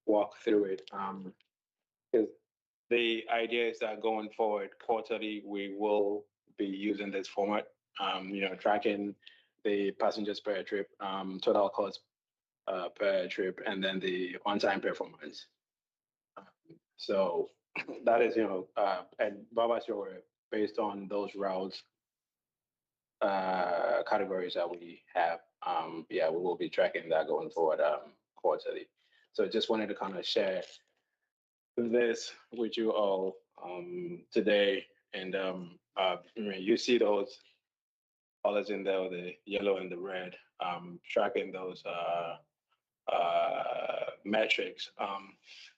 walk through it. Because the idea is that going forward quarterly, we will be using this format, tracking the passengers per trip, total cost per trip, and then the on-time performance. So that is, and Baba, based on those routes categories that we have, we will be tracking that going forward quarterly. So just wanted to kind of share this with you all today. And you see those colors in there, the yellow and the red, tracking those metrics.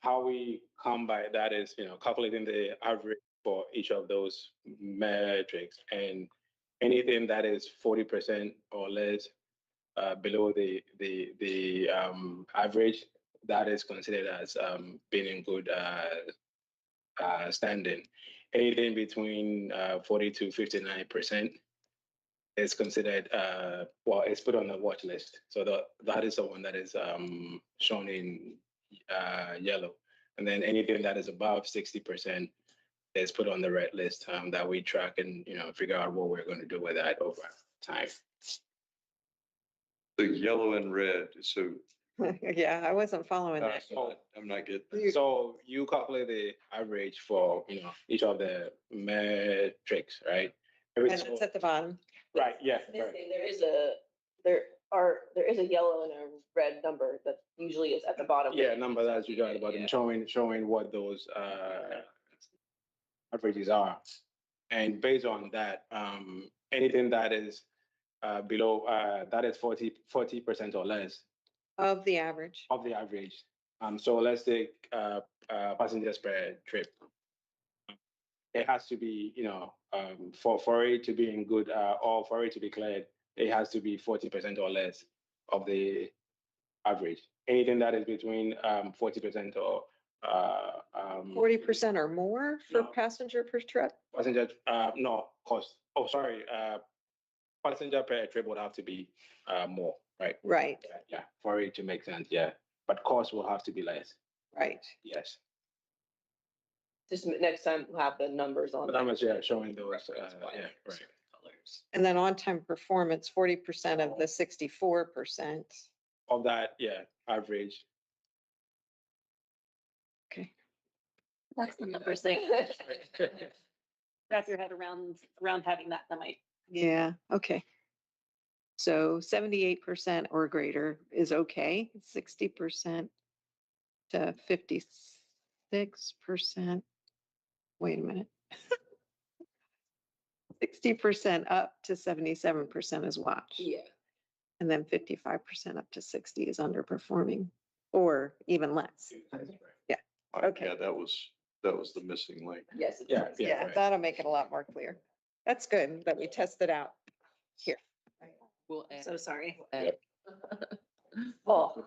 How we come by that is, calculating the average for each of those metrics, and anything that is 40% or less below the average, that is considered as being in good standing. Anything between 40 to 59% is considered, it's put on the watch list. So that is the one that is shown in yellow. And then anything that is above 60% is put on the red list that we track and, figure out what we're going to do with that over time. The yellow and red, so Yeah, I wasn't following that. I'm not getting. So you calculate the average for, each of the metrics, right? And it's at the bottom. Right, yeah. There Right. is a yellow and a red number that usually is at the bottom. Yeah, number that's usually at the bottom, showing what those averages are. And based on that, anything that is below, that is 40% or less Of the average. of the average. So let's take passengers per trip. It has to be, for it to be in good, or for it to be cleared, it has to be 40% or less of the average. Anything that is between 40% or 40% or more for No. passenger per trip? passenger, no, cost. Oh, sorry, passenger per trip would have to be more, right? Right, Yeah, for it to make sense, yeah. But cost will have to be less, right. yes. Just next time we'll have the numbers on. But how much, yeah, showing those, Reference wise, yeah, right. colors. And then on-time performance, 40% of the 64%. Of that, yeah, average. Okay. That's the numbers thing. Wrap your head around having that might. Yeah, okay. So 78% or greater is okay, 60% to 56%. Wait a minute. 60% up to 77% is watch. Yeah. And then 55% up to 60 is underperforming or even less. Okay. Yeah, that was the missing link. Yes. Yeah, Yeah, right. that'll make it a lot more clear. That's good that we tested out here. We'll add. So sorry. add- Oh.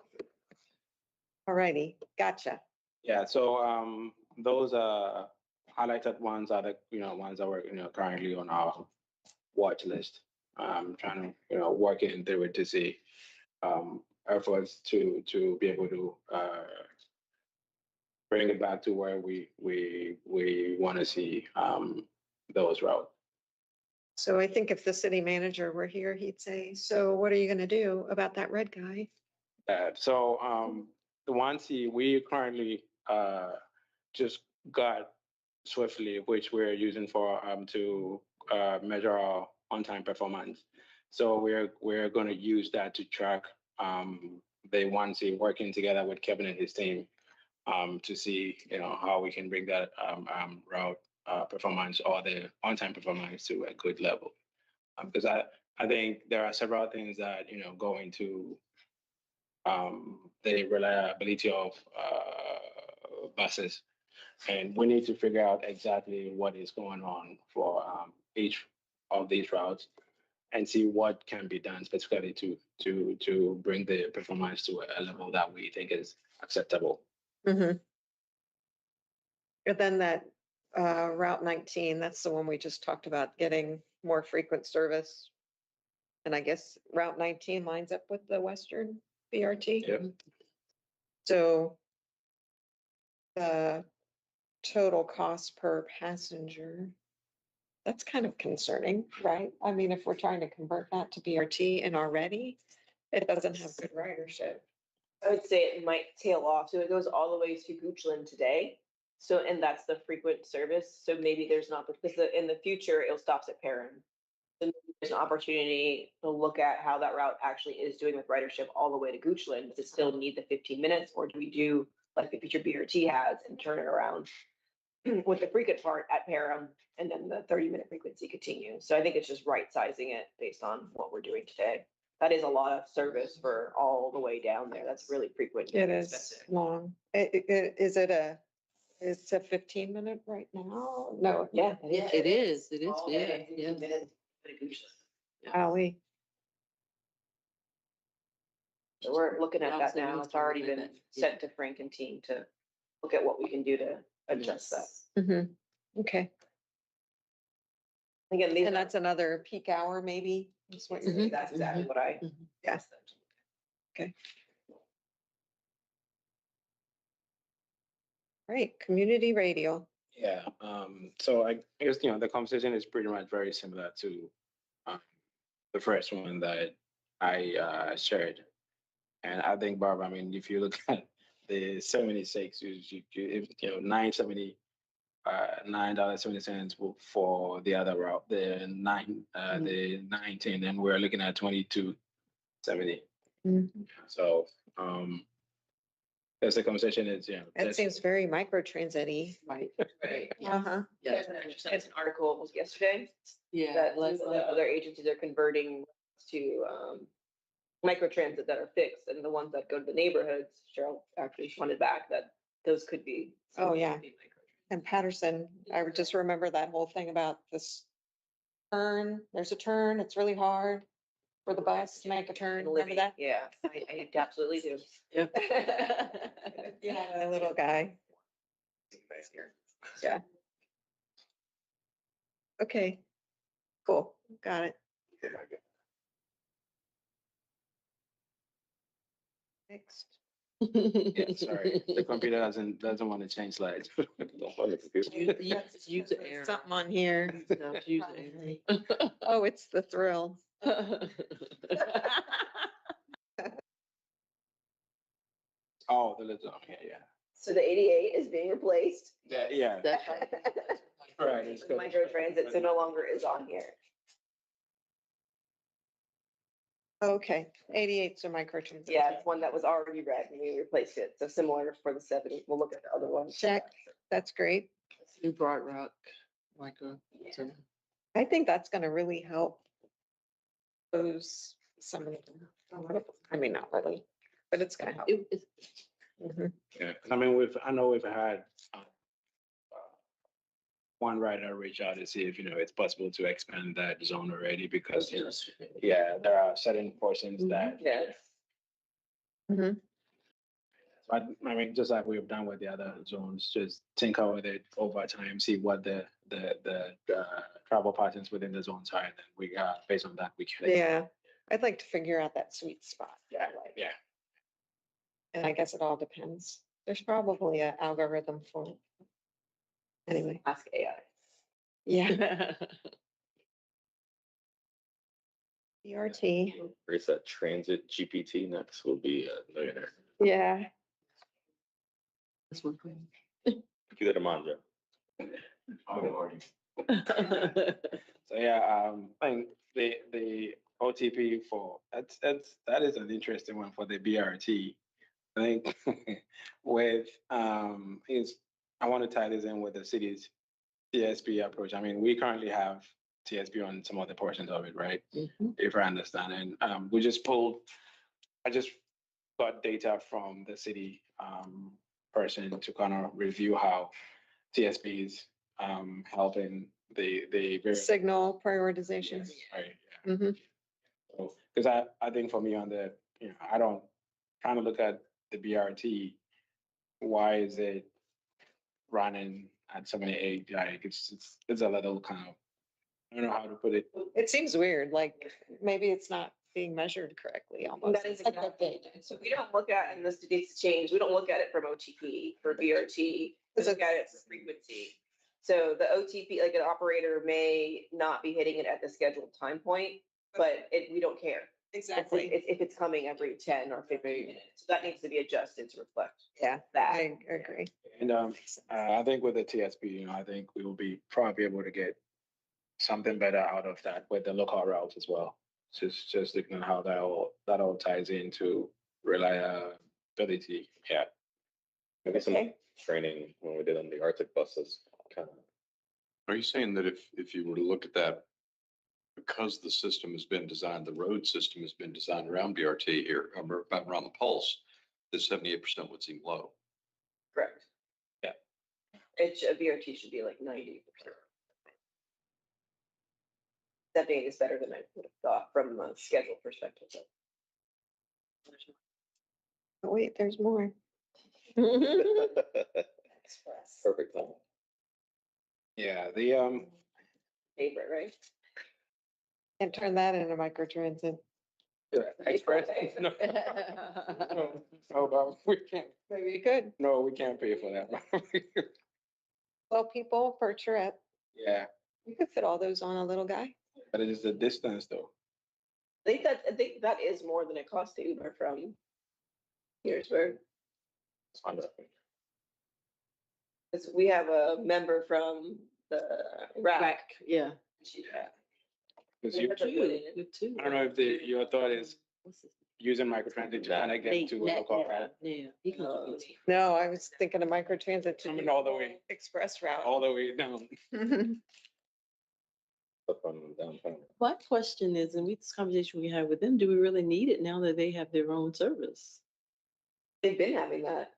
All righty, gotcha. Yeah, so those highlighted ones are the ones that we're currently on our watch list. Trying to working through it to see efforts to be able to bring it back to where we want to see those routes. So I think if the city manager were here, he'd say, so what are you gonna do about that red guy? So the one we currently just got Swiftly, which we're using for to measure our on-time performance. So we're going to use that to track the one working together with Kevin and his team to see how we can bring that route performance or the on-time performance to a good level. Because I think there are several things that go into the reliability of buses. And we need to figure out exactly what is going on for each of these routes and see what can be done specifically to bring the performance to a level that we think is acceptable. And then that Route 19, that's the one we just talked about, getting more frequent service. And I guess Route 19 lines up with the Western BRT. Yep. So the total cost per passenger, that's kind of concerning, right? I mean, if we're trying to convert that to BRT and already it doesn't have good ridership. I would say it might tail off. So it goes all the way to Goochland today. So, and that's the frequent service. So maybe there's not, because in the future, it'll stop at Perrin. So maybe there's an opportunity to look at how that route actually is doing with ridership all the way to Goochland. Does it still need the 15 minutes, or do we do like the future BRT has and turn it around? with the frequent part at Parham, and then the 30-minute frequency continues. So I think it's just right sizing it based on what we're doing today. That is a lot of service for all the way down there. That's really frequent. It is long. It's a 15-minute right now? No. Yeah. It is, yeah, yeah. Golly. So we're looking at that Absolutely. now. It's already been sent to Frank and team to look at what we can do to adjust that. Mhm. Okay. Again, these, And that's another peak hour, maybe, is what you're, that's exactly what I Mhm. asked them. right, community radio. Yeah, so I guess, the conversation is pretty much very similar to the first one that I shared. And I think, Barb, I mean, if you look at the 76, $9.70, $9.70 for the other route, the 19, and we're looking at 22.70. So, as the conversation is, That seems very microtransit-y. Right. Right. Uh-huh. Yeah. It's an article, it was yesterday, Yeah. that other agencies are converting to microtransit that are fixed, and the ones that go to the neighborhoods, Cheryl actually pointed back that those could be. Oh, yeah. And Patterson, I would just remember that whole thing about this turn, there's a turn, it's really hard for the bus to make a turn, remember that? Yeah, I absolutely do. Yep. Yeah, the little guy. Yeah. Okay, cool, got it. Next. Yeah, sorry, the computer doesn't want to change slides. Don't find the computer. Use the air. Something on here. No, use the air. Oh, it's the thrill. Oh, the little, yeah. So the 88 is being replaced. Yeah. That's right. Right, it's good. Microtransit, so no longer is on here. Okay, 88's a microtransit. Yeah, it's one that was already read and we replaced it. So similar for the 70. We'll look at the other ones. Check. That's great. New Broad Rock, micro. So, I think that's gonna really help those, some of them. I mean, not really, but it's gonna help. it's Mhm. Yeah, 'cause I mean, I know we've had one rider reach out to see if, it's possible to expand that zone already because, yeah, there are certain portions that. Yes. Mhm. But I mean, just like we've done with the other zones, just tinker with it over time, see what the travel patterns within the zones are, and then we based on that, we can. Yeah, I'd like to figure out that sweet spot. Yeah. Yeah. And I guess it all depends. There's probably an algorithm for it. Anyway, Ask AI. yeah, BRT, Where's that transit GPT next will be a millionaire. yeah. this one. Computer demand, So yeah, I think the OTP that is an interesting one for the BRT. I think with I want to tie this in with the city's TSP approach. I mean, we currently have TSP on some other portions of it, right? Mhm. If I understand, and I just got data from the city person to kind of review how TSP is helping the various. Signal prioritization. Right. Mhm. Because I think for me on the, I don't, trying to look at the BRT, why is it running at 78? Like it's a little kind of, I don't know how to put it. It seems weird, like maybe it's not being measured correctly almost. That is Like exactly. So we don't look at, and this debate's changed, we don't look at it from OTP for BRT, we look at it for frequency. So the OTP, like an operator may not be hitting it at the scheduled time point, but we don't care. Exactly. If it's coming every 10 or 15 minutes, so that needs to be adjusted to reflect Yeah, that. I agree. And I think with the TSP, I think we will be probably able to get something better out of that with the local routes as well. Just looking at how that all ties into reliability. Yeah. Maybe some Okay. training when we did on the Arctic buses. kind of, Are you saying that if you were to look at that, because the system has been designed, the road system has been designed around BRT here, around the pulse, the 78% would seem low? Correct. Yeah. A VRT should be like 90%. 78 is better than I would have thought from a schedule perspective. Oh, wait, there's more. Express. perfect time. Yeah, the, Favorite, right? Can't turn that into microtransit. express, no, no, but we can't, Maybe you could. no, we can't pay for that. 12 people per trip. Yeah, You could fit all those on a little guy. but it is the distance though. I think that is more than it costs to Uber from Petersburg. It's fine. Because we have a member from the rack. Yeah. Yeah. Because you, That's a good- You too. I don't know if your thought is What's his- using microtransit to kind of get Nate, to a Nat, local route. Yeah. He comes to No, I was thinking of microtransit to Coming do all the way, express route. all the way down. Up on downtown. My question is, and this conversation we had with them, do we really need it now that they have their own service? They've been having that.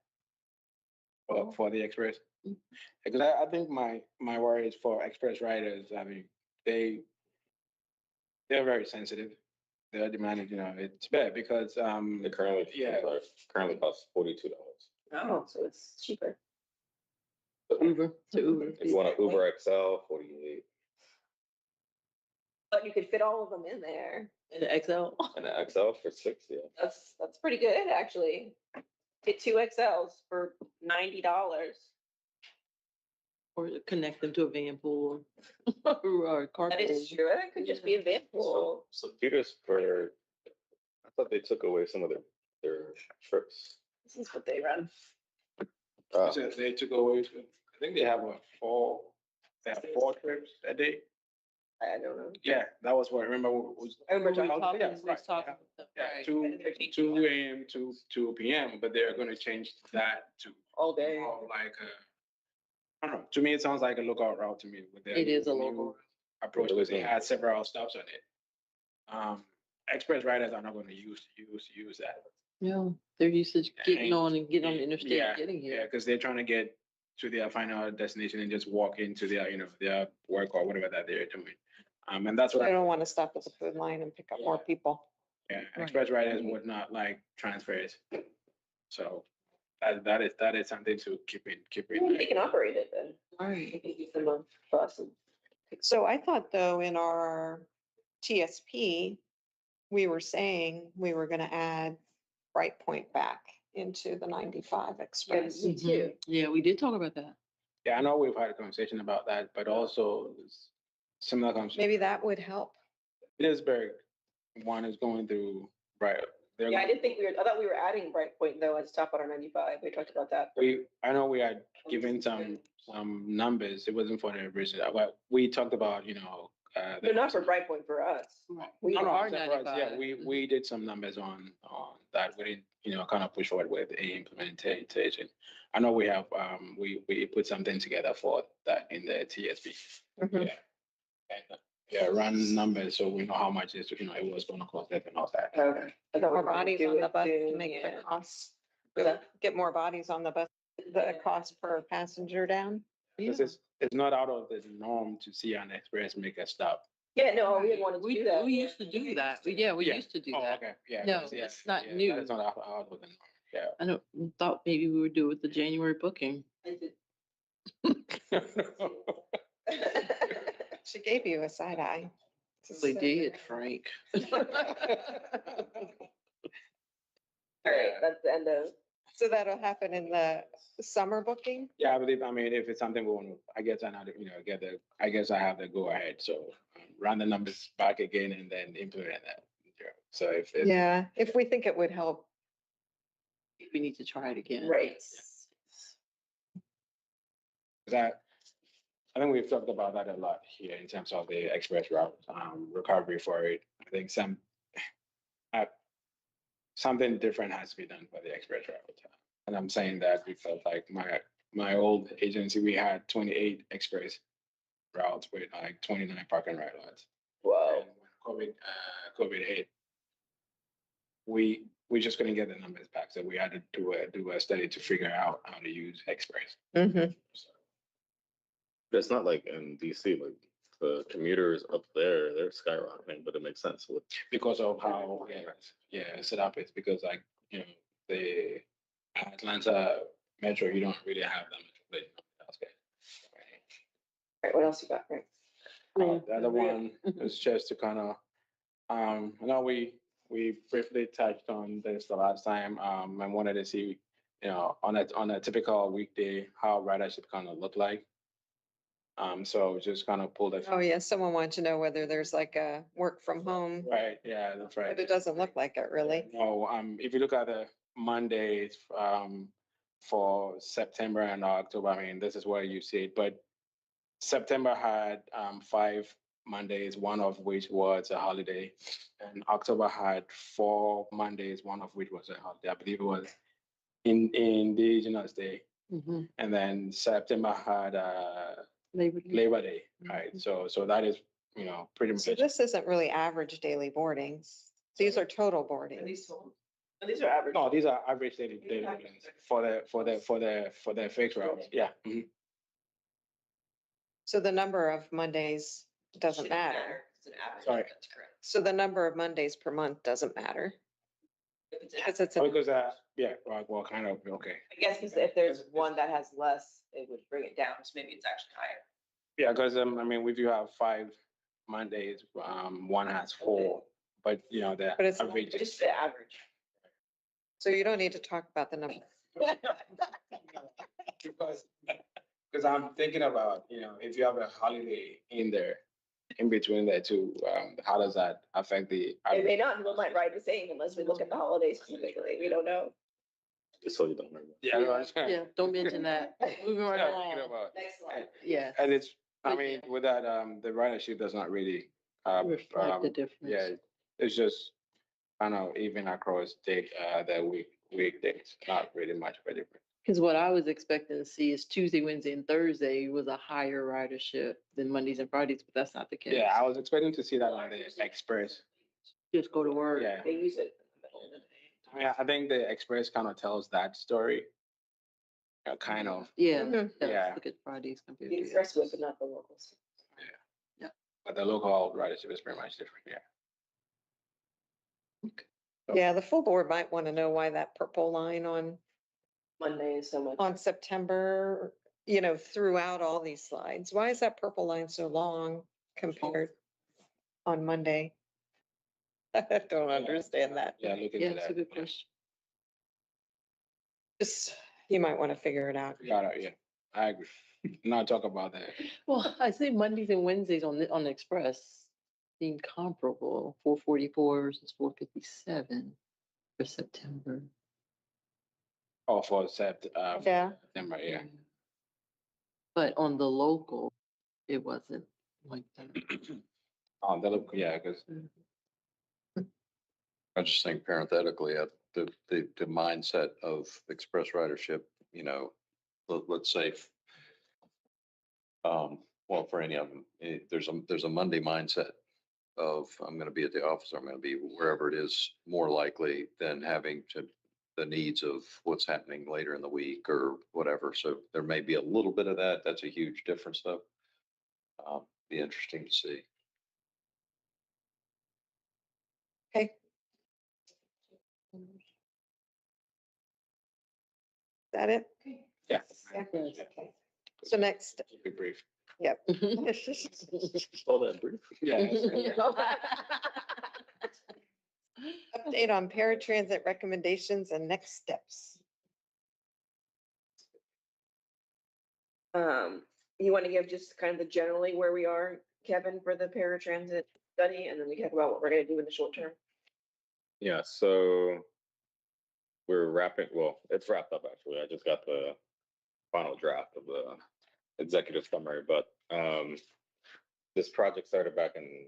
For the express. Mm. Because I think my worry is for express riders, I mean, they're very sensitive. They're demanding, it's bad because, It currently, Yeah. currently costs $42. Oh, so it's cheaper. Uber to Uber. If you want an Uber XL, 48, But you could fit all of them in there. And the XL, and an XL for 60. That's pretty good, actually. Get 2 XLs for $90. or connect them to a van pool or a car. That is pool. true. It could just be a van pool. So Petersburg, I thought they took away some of their trips. This is what they run. So they took away, I think they have they have 4 trips a day. I don't know. Yeah, that was what, I remember was. I remember We were talking, Yeah, we was right, talking. Yeah, Right. 2 AM to 2 PM, but they're gonna change that to All day. more like I don't know, to me, it sounds like a lookout route to me with their. It is a new local. approach, because they had several stops on it. Express riders are not gonna use that. Yeah, they're used to getting And- on and getting on the interstate Yeah, and getting Yeah, here. because they're trying to get to their final destination and just walk into their, their work or whatever that they're doing. And that's what I don't want to stop at the food line and pick up more people. Yeah, express riders would not like transfers. So that is something to keep in. They can operate it then. Right. They can use them on bus and So I thought though, in our TSP, we were saying we were gonna add Brightpoint back into the 95 Express. Me too. Yeah, we did talk about that. Yeah, I know we've had a conversation about that, but also similar conversation. Maybe that would help. Petersburg one is going through, right? they're Yeah, I going- didn't think I thought we were adding Brightpoint though as top on our 95. We talked about that. I know we had given some numbers. It wasn't for the original, but we talked about, They're not for Brightpoint for us. We No, no, are except for us, yeah, 95. we did some numbers on that. We didn't, kind of push forward with a implementation. I know we have, we put something together for that in the TSP. Mhm. Yeah. And, yeah, run numbers so we know how much it was gonna cost us and all that. Okay. I thought we More were gonna bodies do on the it bus to soon, make the yeah. costs, What's that? get more bodies on the bus, the cost per passenger down. Because it's not out of the norm to see an express make a stop. Yeah, no, we had wanted to We, do that. we used to do that. Yeah, we Yeah. used to do Oh, that. okay, yeah. No, yeah, it's not yeah, new. That is not out of the norm, yeah. I don't, thought maybe we would do it with the January booking. She gave you a side eye. We did, Frank. All right, that's the end of. So that'll happen in the summer booking? Yeah, I believe, if it's something we want to, I guess I have the go ahead, so run the numbers back again and then implement that. Yeah. So if it's. Yeah, if we think it would help. We need to try it again. Right. That, I think we've talked about that a lot here in terms of the express route, recovery for it. I think something different has to be done for the express route. And I'm saying that because like my old agency, we had 28 express routes with like 29 parking right lots. Whoa. And when COVID hit, we just couldn't get the numbers back, so we had to do a study to figure out how to use express. Mhm. So, It's not like in DC, like the commuters up there, they're skyrocketing, but it makes sense with. because of how set up is because like the Atlanta Metro, you don't really have that much. Okay. Right, what else you got, right? The other one is just to kind of, I know we briefly touched on this the last time. I wanted to see, on a typical weekday, how ridership kind of look like. So just kind of pull that. Oh, yeah, someone wanted to know whether there's like a work from home, Right, yeah, that's right. but it doesn't look like it really. No, if you look at the Mondays, for September and October, I mean, this is where you see it, but September had, 5 Mondays, one of which was a holiday, and October had 4 Mondays, one of which was a holiday. I believe it was Indigenous Day, Mhm. and then September had, Labor Day. Labor Day, right? So that is, pretty So much. this isn't really average daily boardings. These are total Are boardings. these sold? Oh, these are average. No, these are average daily bookings for the fixed routes. Yeah. Mhm. So the number of Mondays doesn't matter. It's an average. Sorry. That's correct. So the number of Mondays per month doesn't matter. If it's Because average. it's, a- Because yeah, well, kind of, okay. I guess because if there's one that has less, it would bring it down, so maybe it's actually higher. Yeah, because I mean, if you have 5 Mondays, one has 4, but the But it's- average. Just the average. so you don't need to talk about the number. Because I'm thinking about, if you have a holiday in there, in between the two, how does that affect the? It may not, people might ride the same unless we look at the holidays specifically, we don't know. Just so you don't remember. Yeah, no, it's kind of. Yeah, don't mention that. Moving right along. Next slide. Yeah. And it's, I But mean, with that, the ridership does not really, Reflect the difference. yeah, it's just kind of even across the weekdays, not really much of a difference. Because what I was expecting to see is Tuesday, Wednesday, and Thursday was a higher ridership than Mondays and Fridays, but that's not the case. Yeah, I was expecting to see that on the express. Just go to work. Yeah, They use it in the middle of the day. I mean, I think the express kind of tells that story. Kind of, Yeah. Mhm. Yeah. Look at Fridays compared The to. express would, but not the locals. but the local ridership is pretty much different, yeah. Yeah, the full board might want to know why that purple line Monday is so much. on September, throughout all these slides. Why is that purple line so long compared on Monday? I don't understand that. Yeah, look Yeah, into it's a that. good question. Just, you might want to figure it out. Yeah, I agree. Not talk about that. Well, I say Mondays and Wednesdays on the Express seem comparable, 444 versus 457 for September. Oh, for Yeah. September, yeah. But on the local, it wasn't like that. Oh, the local, yeah, because I just think parenthetically, the mindset of express ridership, let's say, well, for any of them, there's a Monday mindset of I'm going to be at the office, I'm going to be wherever it is, more likely than having the needs of what's happening later in the week or whatever. So there may be a little bit of that. That's a huge difference though. Be interesting to see. Okay. Is that it? yeah. Okay. So next, Be brief. yep. All that brief. Yeah. Update on paratransit recommendations and next steps. You want to give just kind of the generally where we are, Kevin, for the paratransit study, and then we talk about what we're gonna do in the short term. Yeah, so we're it's wrapped up actually. I just got the final draft of the executive summary, but this project started back in